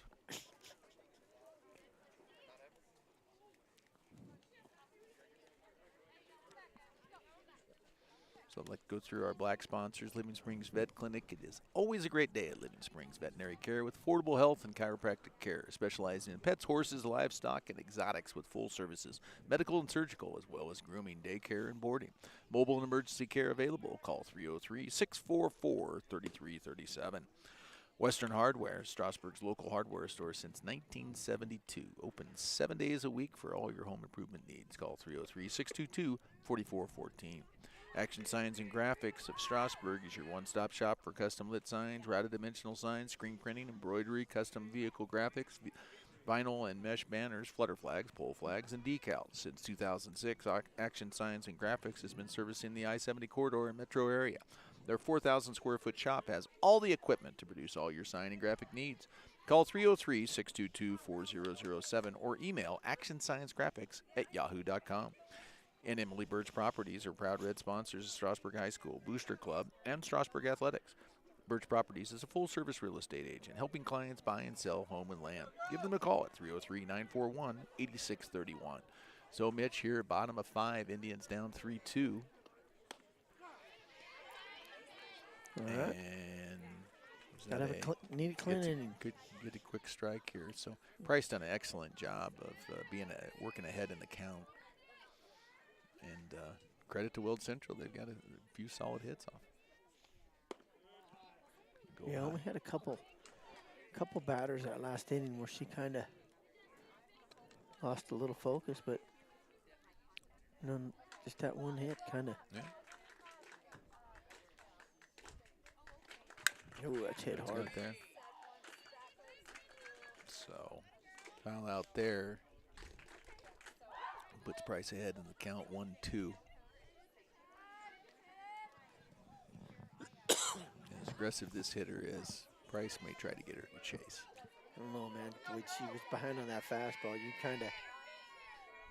So I'd like to go through our black sponsors, Living Springs Vet Clinic. It is always a great day at Living Springs Veterinary Care with affordable health and chiropractic care, specializing in pets, horses, livestock, and exotics with full services, medical and surgical, as well as grooming, daycare, and boarding. Mobile and emergency care available. Call 303-644-3337. Western Hardware, Strasburg's local hardware store since 1972. Open 7 days a week for all your home improvement needs. Call 303-622-4414. Action Signs and Graphics of Strasburg is your one-stop shop for custom lit signs, routed dimensional signs, screen printing, embroidery, custom vehicle graphics, vinyl and mesh banners, flutter flags, pole flags, and decals. Since 2006, Action Signs and Graphics has been servicing the I-70 corridor and metro area. Their 4,000 square foot shop has all the equipment to produce all your sign and graphic needs. Call 303-622-4007 or email actionsciencegraphics@yahoo.com. And Emily Birch Properties are proud red sponsors of Strasburg High School, Booster Club, and Strasburg Athletics. Birch Properties is a full-service real estate agent helping clients buy and sell home and land. Give them a call at 303-941-8631. So, Mitch, here at bottom of 5, Indians down 3-2. All right. And Gotta have need a clean inning. Good, get a quick strike here. So Price done an excellent job of working ahead in the count. And credit to Weld Central, they've got a few solid hits off. Yeah, only had a couple batters that last inning where she kind of lost a little focus, but just that one hit kind of. Yeah. Ooh, that's hit hard. Right there. So, foul out there. Puts Price ahead in the count, 1-2. As aggressive this hitter is, Price may try to get her to chase. I don't know, man. When she was behind on that fastball, you kind of,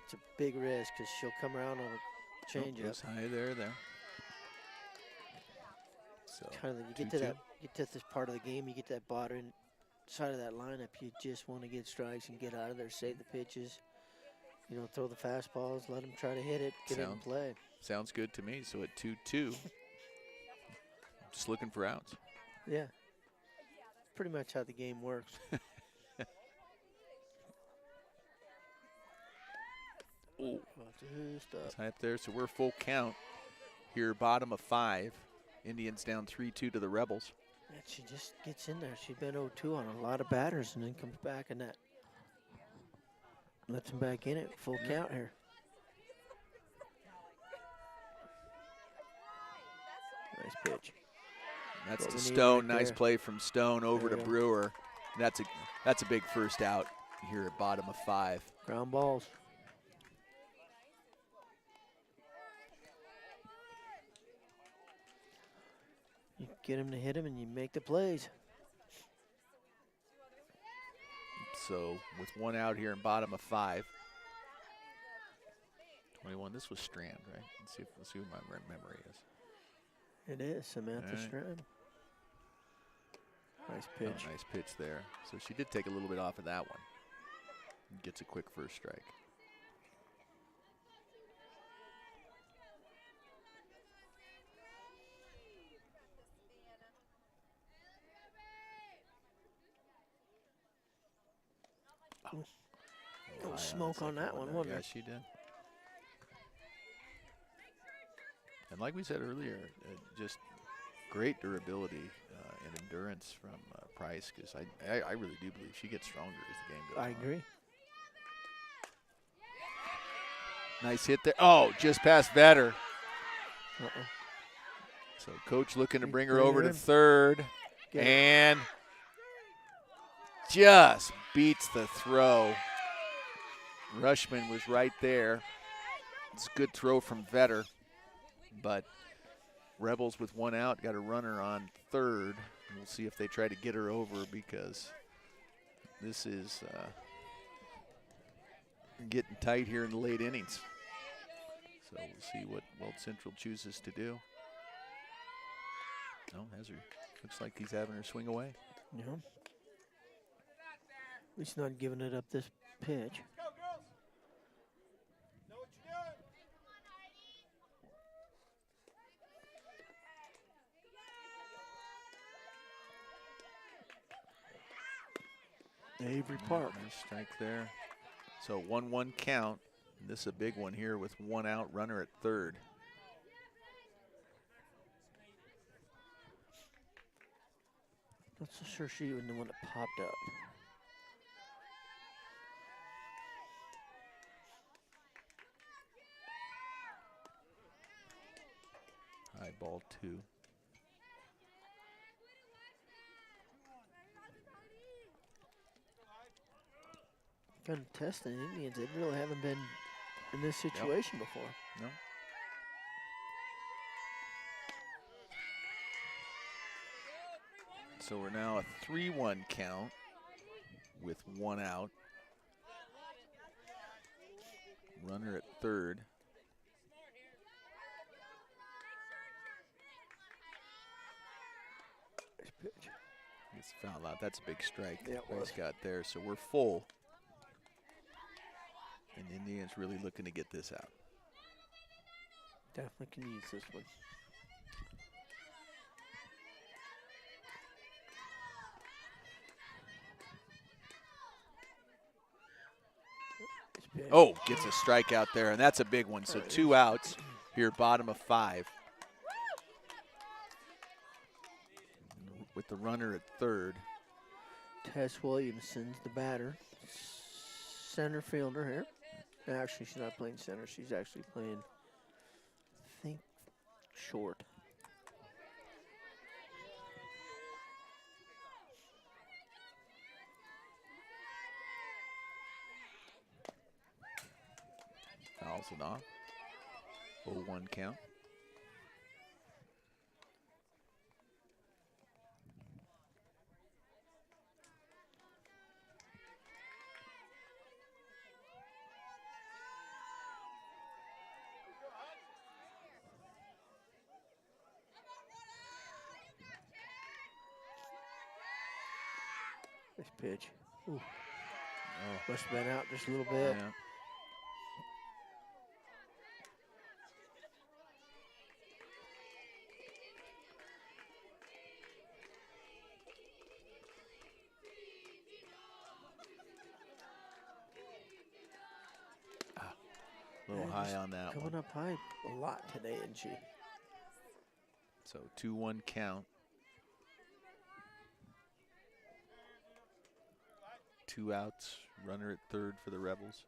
it's a big risk because she'll come around on a changeup. Goes high there. So kind of, you get to this part of the game, you get that bottom side of that lineup, you just want to get strikes and get out of there, save the pitches, throw the fastballs, let them try to hit it, get it in play. Sounds good to me. So at 2-2, just looking for outs. Yeah, pretty much how the game works. Oh, it's high up there. So we're full count here, bottom of 5. Indians down 3-2 to the Rebels. And she just gets in there. She's been 0-2 on a lot of batters and then comes back and that lets them back in it. Full count here. Nice pitch. That's to Stone. Nice play from Stone over to Brewer. That's a big first out here at bottom of 5. Ground balls. You get him to hit him and you make the plays. So with one out here in bottom of 5. 21. This was Strand, right? Let's see who my memory is. It is Samantha Strand. Nice pitch. Oh, nice pitch there. So she did take a little bit off of that one. Gets a quick first strike. Oh, smoke on that one, wasn't Yeah, it? she did. And like we said earlier, just great durability and endurance from Price, because I really do believe she gets stronger as the game goes on. I agree. Nice hit there. Oh, just past Vetter. Uh-oh. So coach looking to bring her over to third. And just beats the throw. Rushman was right there. It's a good throw from Vetter. But Rebels with one out, got a runner on third. We'll see if they try to get her over, because this is getting tight here in the late innings. So we'll see what Weld Central chooses to do. No, looks like he's having her swing away. Yeah. At least not giving it up this pitch. Avery Park. Nice strike there. So 1-1 count. This is a big one here with one out, runner at third. Not so sure she even the one that popped up. High ball 2. Kind of testing the Indians. They really haven't been in this situation before. No. So we're now a 3-1 count with one out. Runner at third. It's foul out. That's a big strike Yeah, that it was. Price got there. So we're full. And Indians really looking to get this out. Definitely can use this one. Oh, gets a strikeout there, and that's a big one. So 2 outs here, bottom of 5. With the runner at third. Tess Williamson's the batter. Center fielder here. Actually, she's not playing center. She's actually playing, I think, short. Fouls it off. 0-1 count. Nice pitch. Ooh. Oh. Must have been out just a little bit. Yeah. A little high on that Coming one. up high a lot today, isn't she? So 2-1 count. 2 outs, runner at third for the Rebels.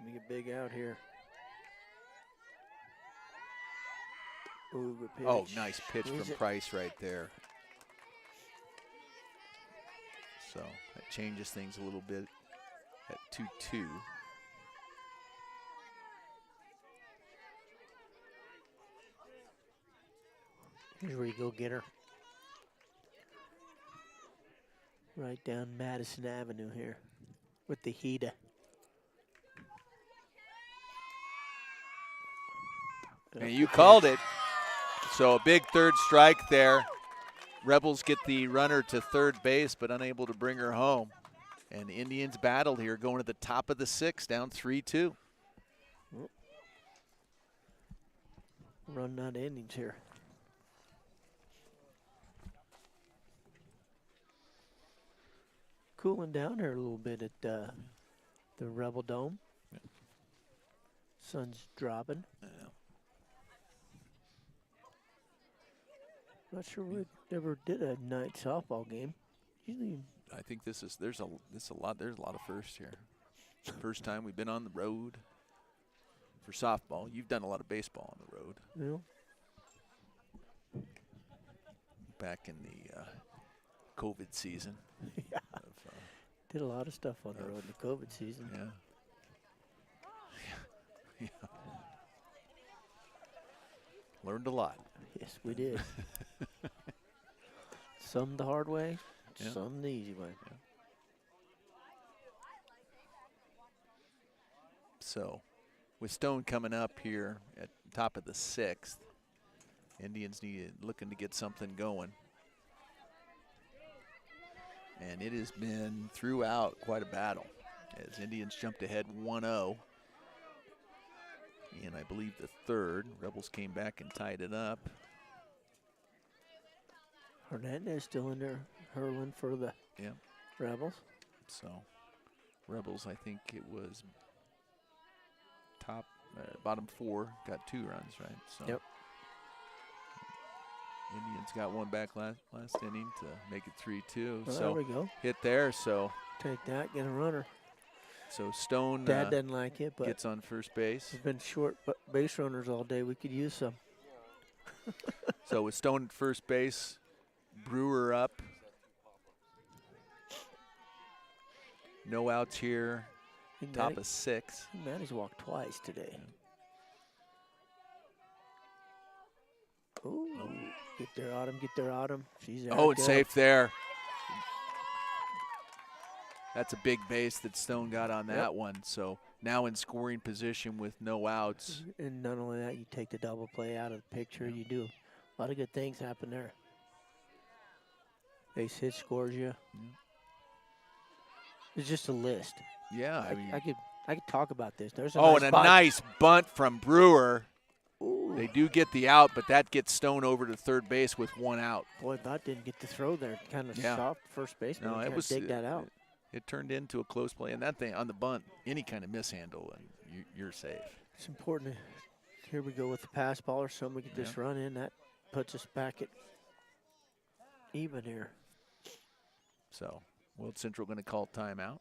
Be a big out here. Ooh, good pitch. Oh, nice pitch Is from it? Price right there. So that changes things a little bit at 2-2. Here's where you go get her. Right down Madison Avenue here with the Hida. And you called it. So a big third strike there. Rebels get the runner to third base, but unable to bring her home. And the Indians battle here, going to the top of the 6th, down 3-2. Run out of innings here. Cooling down here a little bit at the Rebel Dome. Yeah. Sun's dropping. Yeah. Not sure we ever did a night softball game. Usually, I think there's a lot of firsts here. First time we've been on the road for softball. You've done a lot of baseball on the road. you know, Back in the COVID season. yeah, Of, did a lot of stuff on the road in the COVID season. yeah. Yeah. Learned a lot. Yes, we did. Some the hard way, Yeah. some the easy way. So, with Stone coming up here at top of the 6th, Indians looking to get something going. And it has been throughout quite a battle as Indians jumped ahead 1-0. And I believe the third, Rebels came back and tied it up. Hernandez still in there hurling for the Rebels. So, Rebels, I think it was bottom 4, got 2 runs, right? So Yep. Indians got one back last inning to make it 3-2. Well, so there we go. hit there. So Take that, get a runner. Stone Dad doesn't like it, but gets on first base. there's been short base runners all day. We could use some. So with Stone at first base, Brewer up. No outs here. Top of 6. Maddie's walked twice today. Ooh, get there, Autumn. Get there, Autumn. She's there. Oh, it's safe there. That's a big base that Stone got on that one. So now in scoring position with no outs. And not only that, you take the double play out of the picture. You do a lot of good things happen there. Base hit scores you. It's just a list. Yeah, I mean. I could talk about this. There's a Oh, nice and a spot. nice bunt from Brewer. Ooh. They do get the out, but that gets Stone over to third base with one out. Boy, Bott didn't get the throw there. Kind of Yeah. soft first baseman. No, He it can't was dig that out. It turned into a close play, and that thing on the bunt, any kind of mishandle, and you're safe. It's important. Here we go with the pass ball or something. We get this run in. That puts us back at even here. So, Weld Central going to call timeout.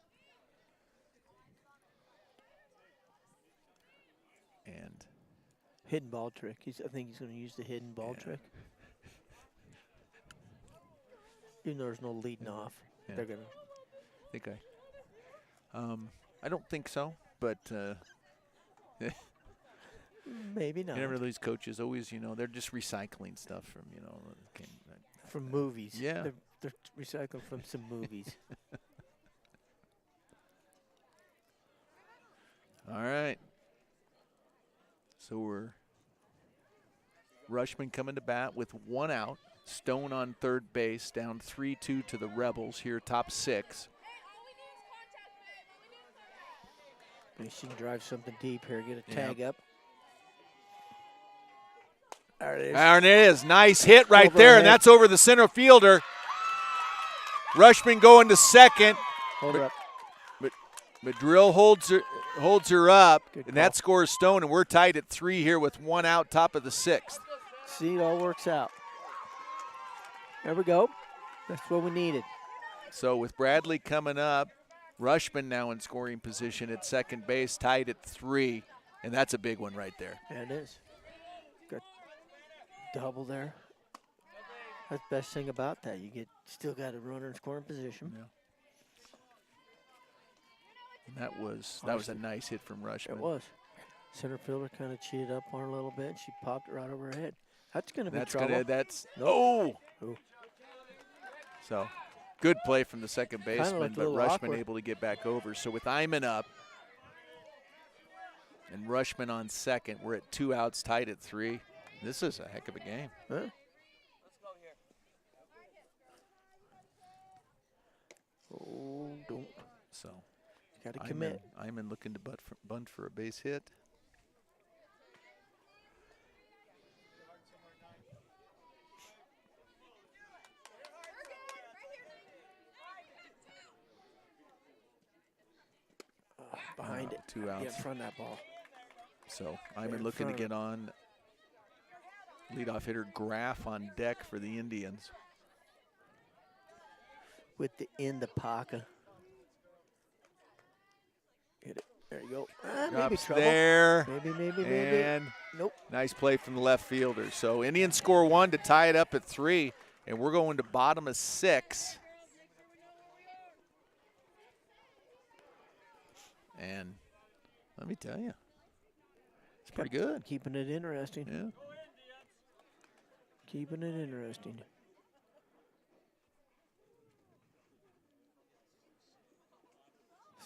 And hidden ball trick. I think he's going to use the hidden ball trick. Even though there's no leading off, they're going to. I don't think so, but maybe not. You never know, these coaches always, they're just recycling stuff from, from movies. Yeah. They're recycling from some movies. All right. So we're Rushman coming to bat with one out. Stone on third base, down 3-2 to the Rebels here, top 6. Maybe she can drive something deep here, get a tag up. There it is. There it is. Nice hit right there, and that's over the center fielder. Rushman going to second. Hold her up. Madrill holds her up, Good and call. that scores Stone, and we're tied at 3 here with one out, top of the 6th. See, it all works out. There we go. That's what we needed. So with Bradley coming up, Rushman now in scoring position at second base, tied at 3, and that's a big one right there. Yeah, it is. Got double there. That's the best thing about that. You still got a runner in scoring position. Yeah. And that was a nice hit from Rushman. It was. Center fielder kind of cheated up on her a little bit. She popped it right over her head. That's going to be trouble. Nope. Oh. So good play from the second baseman, but Rushman awkward. able to get back over. So with Iman up and Rushman on second, we're at 2 outs, tied at 3. This is a heck of a game. Huh? Oh, don't. So Got to commit. Iman looking to bunt for a base hit. Behind it. 2 outs. Yeah, in front of that ball. So Iman looking to get on. Leadoff hitter Graff on deck for the Indians. With the in the pocket. Hit it. There you go. Maybe Drops trouble. there. Maybe. And Nope. nice play from the left fielder. So Indians score 1 to tie it up at 3, and we're going to bottom of 6. And let me tell you, it's pretty good. Keeping it interesting. Yeah. Keeping it interesting.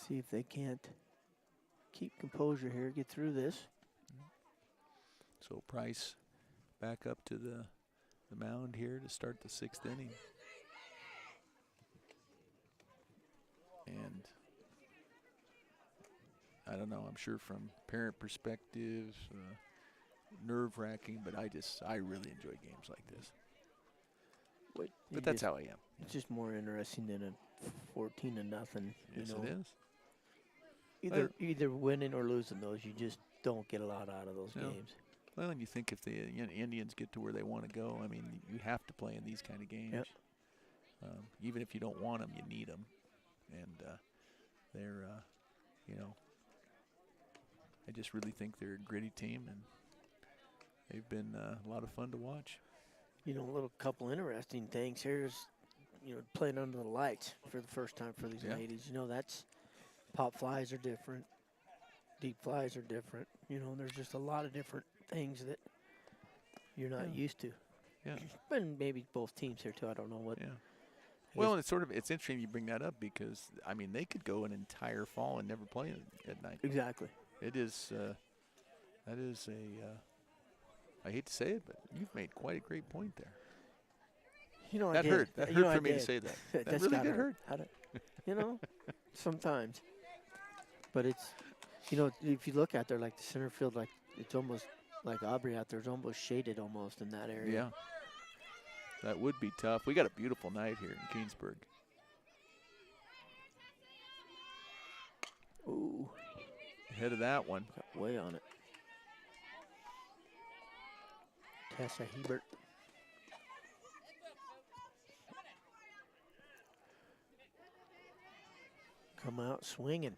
See if they can't keep composure here, get through this. So Price back up to the mound here to start the 6th inning. And I don't know, I'm sure from parent perspective, nerve-wracking, but I really enjoy games like this. But that's how I am. It's just more interesting than a 14-0. Yes, you know. it is. Either winning or losing those, you just don't get a lot out of those games. Well, and you think if the Indians get to where they want to go, I mean, you have to play in these kind of games. Yep. Even if you don't want them, you need them. And they're, I just really think they're a gritty team, and they've been a lot of fun to watch. A little couple interesting things here is, playing under the lights for the first time for these ladies. That's pop flies are different, deep flies are different. There's just a lot of different things that you're not used to. Yeah. And maybe both teams here too. I don't know what. Yeah. Well, and it's interesting you bring that up because I mean they could go an entire fall and never play at night. Exactly. It is. That is a. I hate to say it, but you've made quite a great point there. You know, I That did. hurt. That You hurt know, for I me to did. say that. That That's really gotta did hurt. You know, sometimes. But it's, you know, if you look out there, like the center field, like it's almost like Aubrey out there is almost shaded almost in that area. Yeah. That would be tough. We got a beautiful night here in Keensburg. Ooh, Ahead of that one. got way on it. Tessa Hebert. Come out swinging.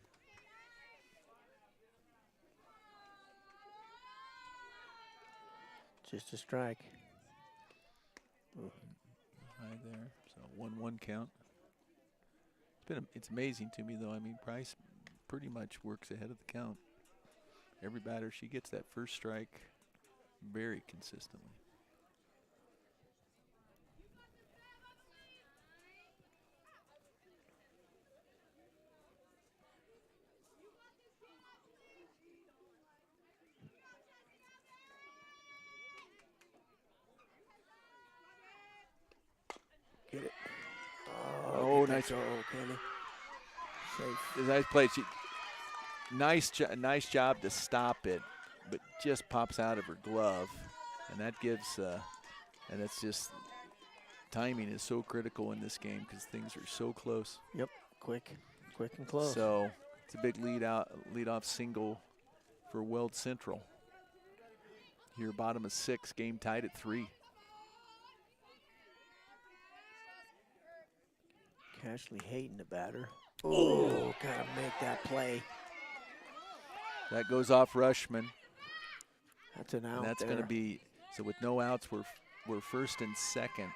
Just a strike. Ooh. High there. So 1-1 count. It's amazing to me though. I mean, Price pretty much works ahead of the count. Every batter she gets that first strike very consistently. Get it. Oh, get nice. that goal, Kenny. Safe. Nice play. Nice job to stop it, but just pops out of her glove, and that gives. And it's just timing is so critical in this game because things are so close. Yep, quick and close. So it's a big lead-off single for Weld Central. Here, bottom of 6, game tied at 3. Cashley Hayden, the batter. Oh, gotta make that play. That goes off Rushman. That's an out. And that's going to be, so with no outs, we're first and second.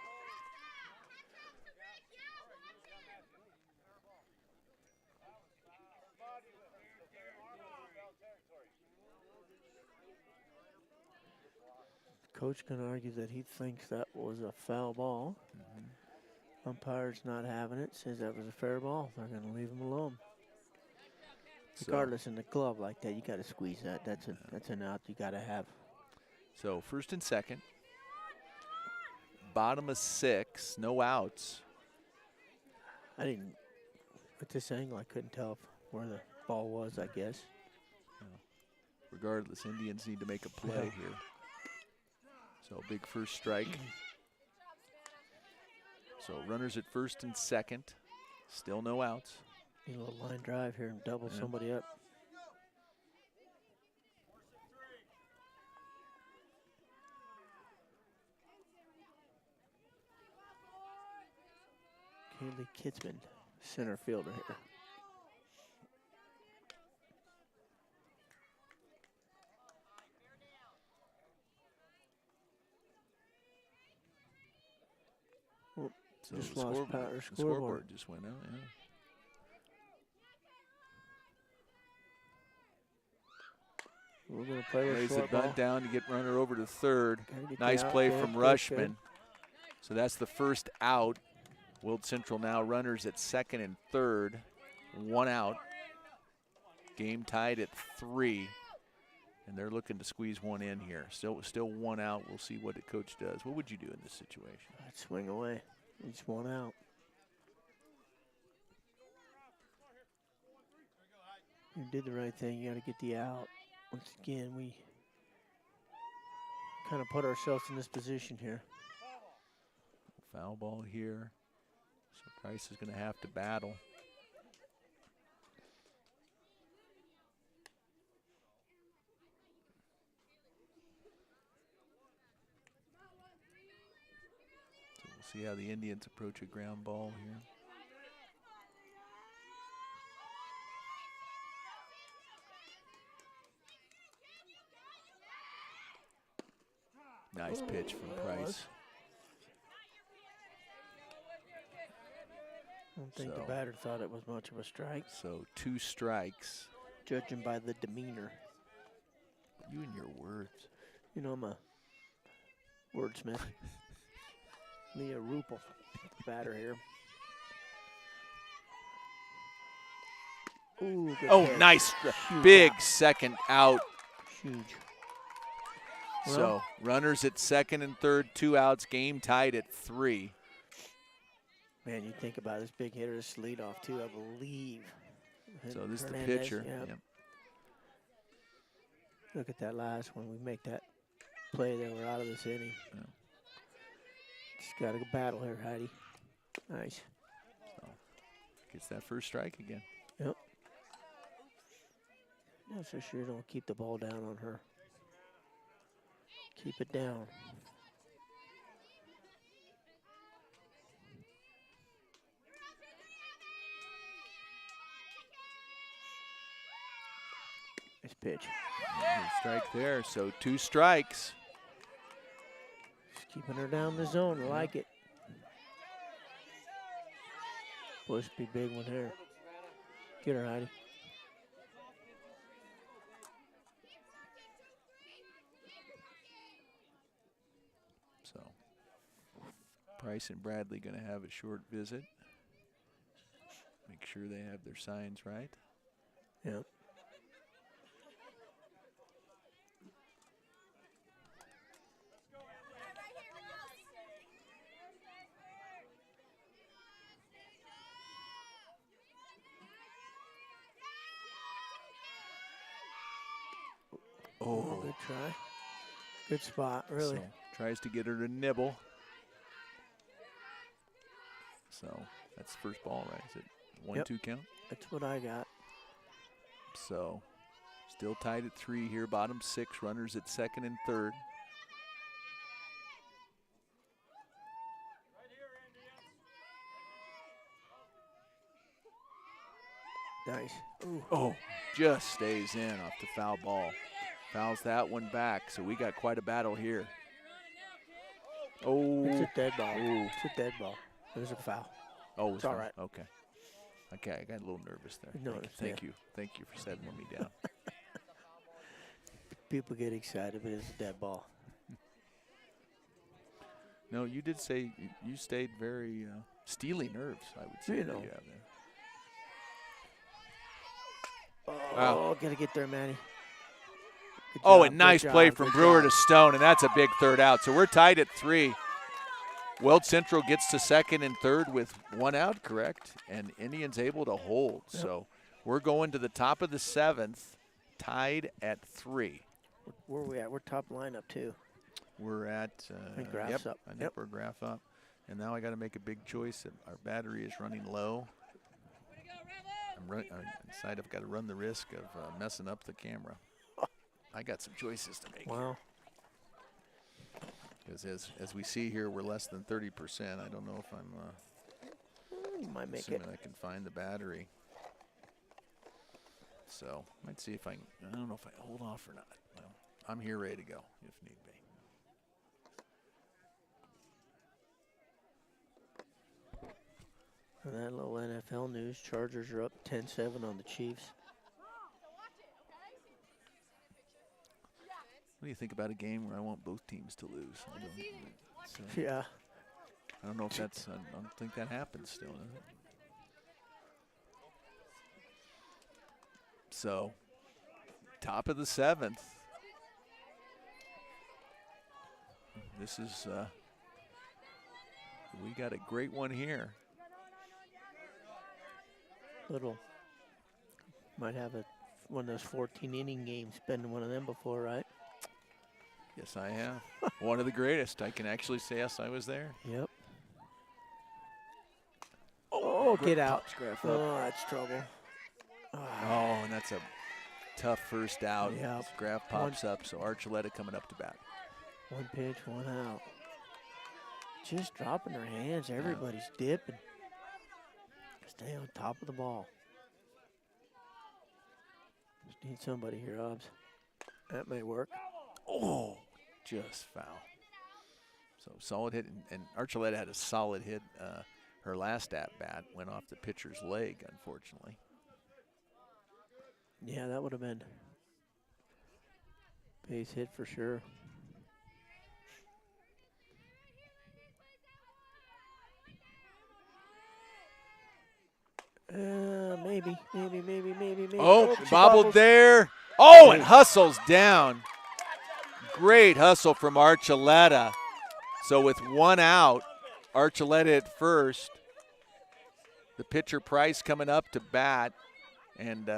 Coach can argue that he thinks that was a foul ball. Umpire's not having it, says that was a fair ball. They're going to leave him alone. Regardless, in the glove like that, you got to squeeze that. That's an out you got to have. So first and second. Bottom of 6, no outs. I didn't, at this angle, I couldn't tell where the ball was, I guess. Regardless, Indians need to make a play here. So big first strike. So runners at first and second. Still no outs. Need a little line drive here and double somebody up. Kaylee Kitzman, center fielder here. So Just the lost power the scoreboard. scoreboard just went out, yeah. We're going to play with Lays the short ball. bunt down to get runner over to third. Gotta get Nice the out. play Good, from good, Rushman. good. So that's the first out. Weld Central now runners at second and third. 1 out. Game tied at 3. And they're looking to squeeze one in here. Still 1 out. We'll see what the coach does. What would you do in this situation? I'd swing away. Each 1 out. You did the right thing. You got to get the out. Once again, we kind of put ourselves in this position here. Foul ball here. So Price is going to have to battle. So we'll see how the Indians approach a ground ball here. Nice pitch from Price. I don't think the batter thought it was much of a strike. So 2 strikes. Judging by the demeanor. You and your words. You know, I'm a wordsmith. Leah Rupel, batter here. Ooh, good Oh, pitch. nice. Huge Big out. second out. Huge. So runners at second and third, 2 outs, game tied at 3. Man, you think about this big hitter, this leadoff too, I believe. So this is the Hernandez, pitcher. yep. Yep. Look at that last one. We make that play there. We're out of this inning. Yeah. Just got to battle here, Heidi. Nice. So gets that first strike again. Yep. Not so sure don't keep the ball down on her. Keep it down. Nice pitch. Strike there, so 2 strikes. Just keeping her down the zone. I like it. Supposed to be big one here. Get her, Heidi. So Price and Bradley going to have a short visit. Make sure they have their signs right. Yep. Oh, Good try. Good spot, really. So tries to get her to nibble. So that's the first ball, right? Is it 1-2 count? That's what I got. So still tied at 3 here, bottom 6, runners at second and third. Nice. Ooh. Oh, just stays in off the foul ball. Fouls that one back, so we got quite a battle here. Oh. It's a dead ball. Ooh. It's a dead ball. There's a foul. Oh, It's all right. Okay. Okay, I got a little nervous there. No, Thank you. Thank you for settling me down. People get excited, but it's a dead ball. No, you did say you stayed very steely nerves, I would say. You that know. you have there. Oh, Wow. gotta get there, Manny. Good Oh, job, and nice good play job, from good Brewer job. to Stone, and that's a big third out. So we're tied at 3. Weld Central gets to second and third with 1 out, correct? And Indians able to hold. Yep. So we're going to the top of the 7th, tied at 3. Where are we at? We're top lineup, too. We're at, I think Graph's up. I think Yep. we're graph up. And now I got to make a big choice. Our battery is running low. I decided I've got to run the risk of messing up the camera. I got some choices to make. Wow. Because as we see here, we're less than 30%. I don't know if I'm You might make it. assuming I can find the battery. So might see if I don't know if I hold off or not. Well, I'm here ready to go if need be. And that little NFL news, Chargers are up 10-7 on the Chiefs. What do you think about a game where I want both teams to lose? Yeah. I don't know if that's. I don't think that happens still, does it? So, top of the 7th. This is. We got a great one here. Might have one of those 14-inning games. Been one of them before, right? Yes, I have. One of the greatest. I can actually say yes, I was there. Yep. Oh, get out. Graph up. Oh, that's trouble. Oh, and that's a tough first out. Yep. Graph pops up, so Archuleta coming up to bat. 1 pitch, 1 out. Just dropping their hands. Everybody's dipping. Stay on top of the ball. Just need somebody here, Obbs. That may work. Oh, just foul. So solid hit, and Archuleta had a solid hit. Her last at-bat went off the pitcher's leg, unfortunately. Yeah, that would have been base hit for sure. Maybe. Oh, she bobbled there. Oh, and hustles down. Great hustle from Archuleta. So with 1 out, Archuleta at first, the pitcher Price coming up to bat. And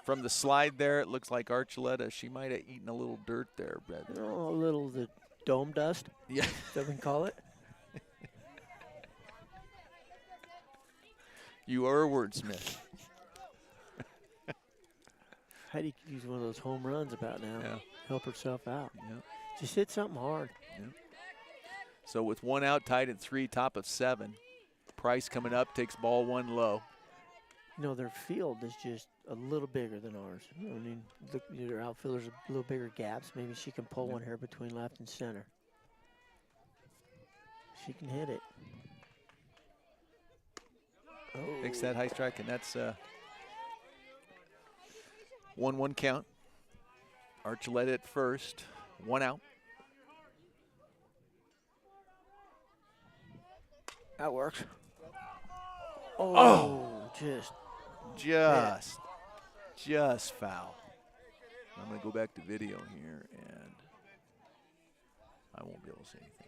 from the slide there, it looks like Archuleta, she might have eaten a little dirt there. But Oh, a little the dome dust. yeah. That we call it. You are a wordsmith. Heidi could use one of those home runs about now. Yeah. Help herself out. Yeah. Just hit something hard. Yeah. So with 1 out, tied at 3, top of 7. Price coming up, takes ball 1 low. You know, their field is just a little bigger than ours. I mean, their outfielders are a little bigger gaps. Maybe she can pull one here between left and center. She can hit it. Oh. Makes that high strike, and that's 1-1 count. Archuleta at first, 1 out. That works. Oh. Just foul. I'm going to go back to video here, and I won't be able to see anything.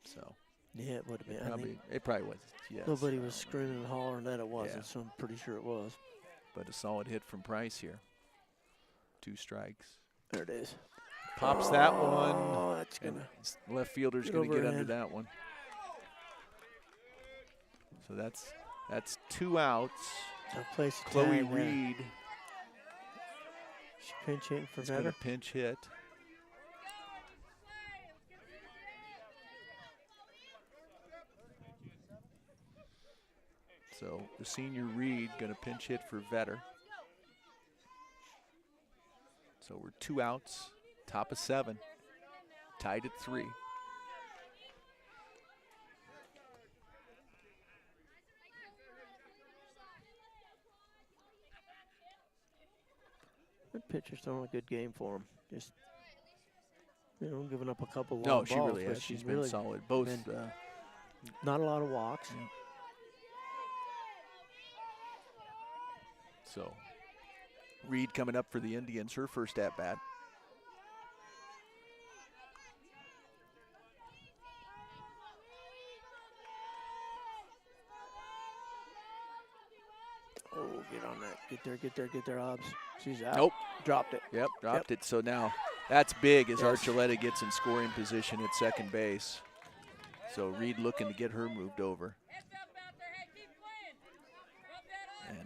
So Yeah, it would have been. it probably was. Yes. Nobody was screaming and hollering that it wasn't, Yeah. so I'm pretty sure it was. But a solid hit from Price here. 2 strikes. There it is. Pops that one. Oh, that's And gonna. left fielder's Get going to get under overhand. that one. So that's 2 outs. Tough place to Chloe tag there. Reed She pinch hitting for is going to better. pinch hit. So the senior Reed going to pinch hit for Vetter. So we're 2 outs, top of 7, tied at 3. The pitcher's throwing a good game for him. Just, giving up a couple long No, balls. she really but has. She's been solid. Both. Not a lot of walks. Yeah. So Reed coming up for the Indians, her first at bat. Oh, get on that. Get there, Hobbs. She's out. Nope. Dropped it. Yep, dropped it. So now that's big as Archuleta gets in scoring position at second base. So Reed looking to get her moved over. And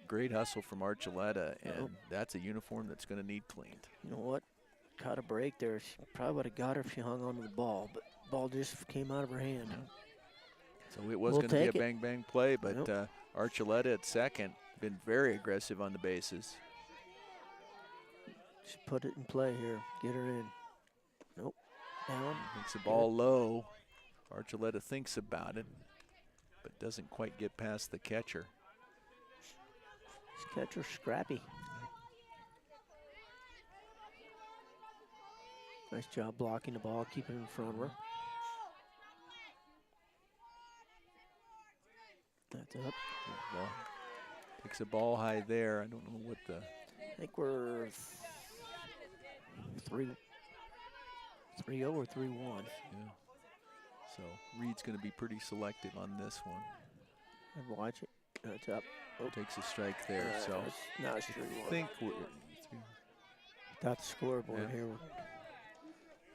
great hustle from Archuleta, and that's a uniform that's going to need cleaned. You know what? Caught a break there. She probably would have got her if she hung onto the ball, but the ball just came out of her hand. So it was We'll going to be a take it. bang-bang play, but Archuleta at second, been very aggressive on the bases. Just put it in play here. Get her in. Nope. Down. Makes the ball low. Archuleta thinks about it, but doesn't quite get past the catcher. This catcher's scrappy. Nice job blocking the ball, keeping it in front of her. That's up. Good ball. Takes a ball high there. I don't know what the. I think we're 3-0 or 3-1. Yeah. So Reed's going to be pretty selective on this one. And watch it. That's up. Oh. Takes a strike there. So now it's 3-1. I think we're. Got the scoreboard Yeah. here.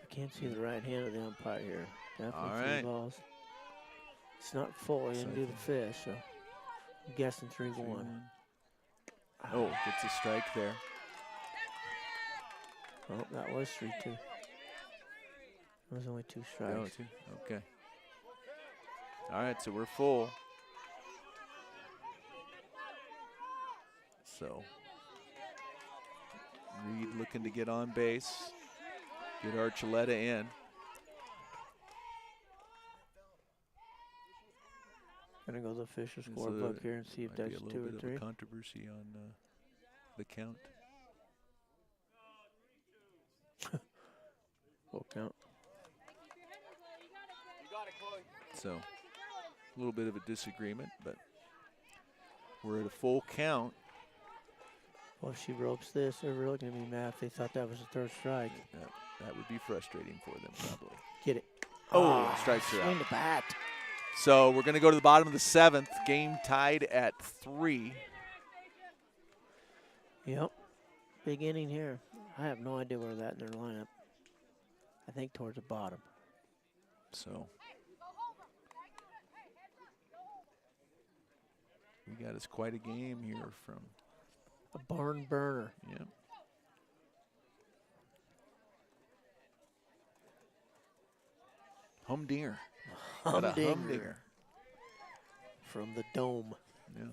I can't see the right hand of the umpire here. Definitely All 3 right. balls. It's not full. He So didn't I do the think- fish, so I'm guessing 3-1. Oh, gets a strike there. Oh, that was 3-2. There was only 2 strikes. Oh, 2. Okay. All right, so we're full. So Reed looking to get on base, get Archuleta in. Gonna go to the official This, scorebook here and see if Might be that's a 2 little or bit 3. of a controversy on the count. Full count. So a little bit of a disagreement, but we're at a full count. Well, if she ropes this, they're really gonna be mad if they thought that was the 3rd strike. Yeah. That would be frustrating for them, probably. Get it. Oh, strikes her swing out. the bat. So we're going to go to the bottom of the 7th. Game tied at 3. Yep. Big inning here. I have no idea where that in their lineup. I think towards the bottom. So we got us quite a game here from a barn burner. Yeah. Humdinger. What a humdinger. From the dome. Yeah.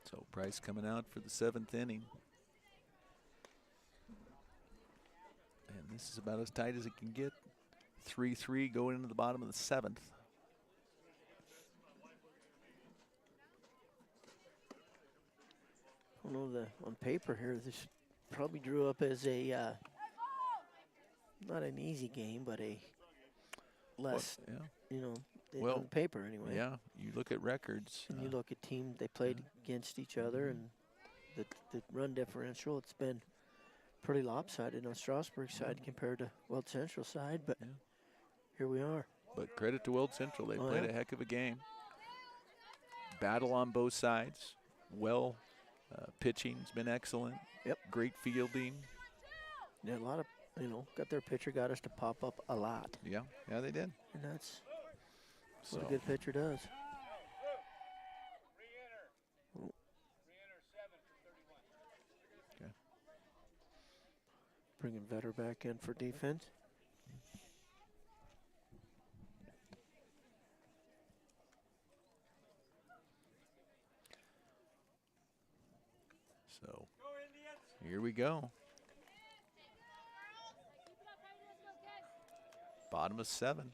So Price coming out for the 7th inning. And this is about as tight as it can get. 3-3 going into the bottom of the 7th. I don't know, on paper here, this probably drew up as a, not an easy game, but a less, you know, on paper anyway. Yeah, you look at records. And you look at teams, they played against each other, and the run differential, it's been pretty lopsided on Strasburg side compared to Weld Central side, but here we are. But credit to Weld Central, they played a heck of a game. Battle on both sides. Pitching's been excellent. Yep. Great fielding. Yeah, a lot of, got their pitcher, got us to pop up a lot. Yeah, they did. And that's what a good pitcher does. Okay. Bringing Vetter back in for defense. So here we go. Bottom of 7.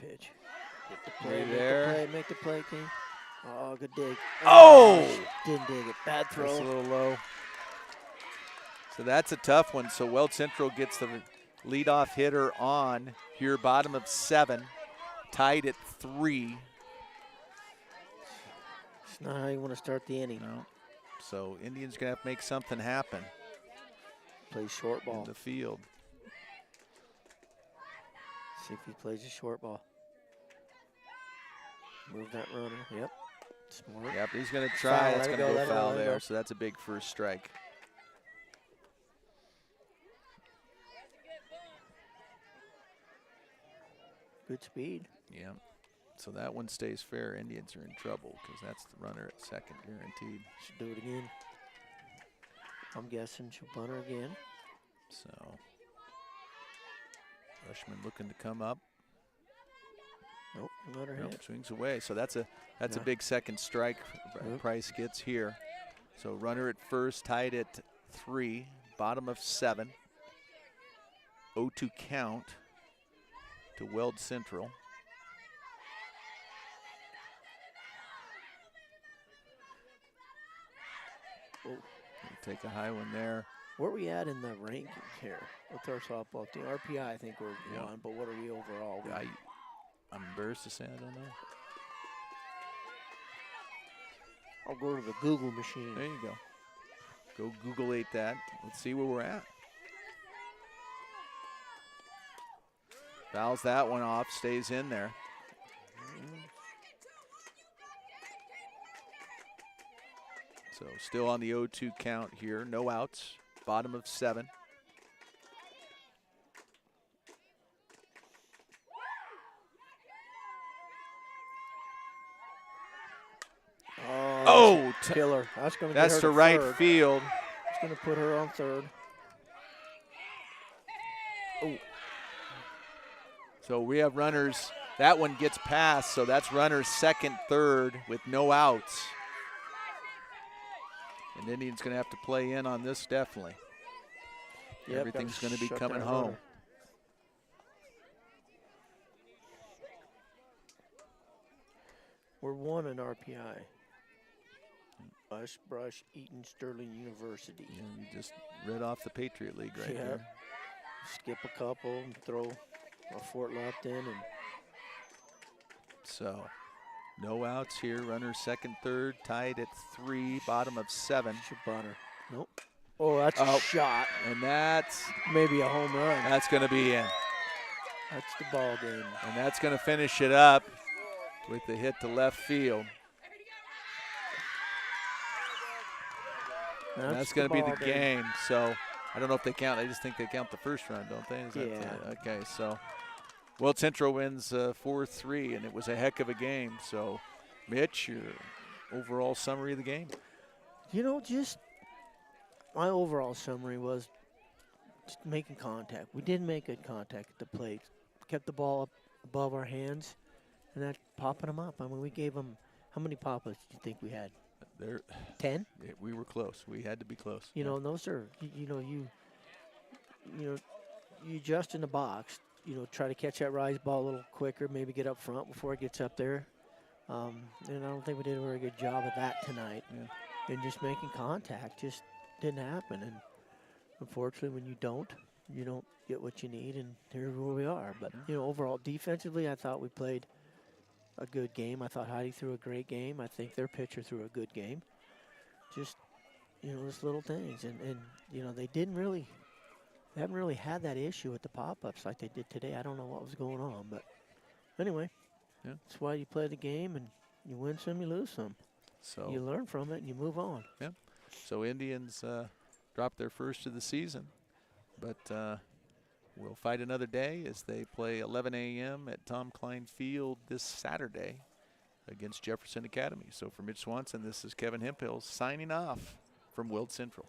Pitch. Get the play, make the play, King. Oh, good dig. Oh! Didn't dig it. Bad throw. That's a little low. So that's a tough one. So Weld Central gets the leadoff hitter on here, bottom of 7, tied at 3. It's not how you want to start the inning. No. So Indians going to have to make something happen. Play short ball. In the field. See if he plays a short ball. Move that runner. Yep. Smart. Yep, he's going to try. That's going to go foul there. So that's a big first strike. Good speed. Yeah. So that one stays fair. Indians are in trouble because that's the runner at second guaranteed. Should do it again. I'm guessing she'll bunt her again. So Rushman looking to come up. Nope, let her hit. Swings away. So that's a big second strike Price gets here. So runner at first, tied at 3, bottom of 7. 0-2 count to Weld Central. Oh. Take a high one there. Where are we at in the rankings here with our softball team? RPI, I think we're 1, but what are we overall? I'm embarrassed to say I don't know. I'll go to the Google machine. There you go. Go Google-ate that. Let's see where we're at. Fouls that one off, stays in there. So still on the 0-2 count here. No outs. Bottom of 7. Oh, killer. That's to right field. It's going to put her on third. Oh. So we have runners. That one gets past, so that's runners second, third with no outs. And Indians going to have to play in on this definitely. Yep, everything's going to be coming home. We're 1 in RPI. Brush, Eaton, Sterling University. Yeah, you just read off the Patriot League right Yep. there. Skip a couple and throw a Fort left in, and So no outs here. Runners second, third, tied at 3, bottom of 7. Shabana. Nope. Oh, that's a shot. And that's Maybe a home run. going to be in. That's the ball game. And that's going to finish it up with the hit to left field. That's going to be the game. So I don't know if they count. I just think they count the first run, don't they? Is Yeah. That, okay, so Weld Central wins 4-3, and it was a heck of a game. So, Mitch, your overall summary of the game? You know, just my overall summary was just making contact. We did make good contact at the plate. Kept the ball up above our hands, and that popping them up. I mean, we gave them, how many pop-ups do you think we had? 10? We were close. We had to be close. You know, and those are, you adjust in the box. You know, try to catch that rise ball a little quicker, maybe get up front before it gets up there. And I don't think we did a very good job of that tonight. Yeah. And just making contact just didn't happen. And unfortunately, when you don't get what you need, and here's where we are. But, overall, defensively, I thought we played a good game. I thought Heidi threw a great game. I think their pitcher threw a good game. Just, just little things. And they haven't really had that issue with the pop-ups like they did today. I don't know what was going on. But anyway, that's why you play the game, and you win some, you lose some. So you learn from it, and you move on. Yeah. So Indians dropped their first of the season. But we'll fight another day as they play 11 a.m. at Tom Klein Field this Saturday against Jefferson Academy. So for Mitch Swanson, this is Kevin Hemphill signing off from Weld Central.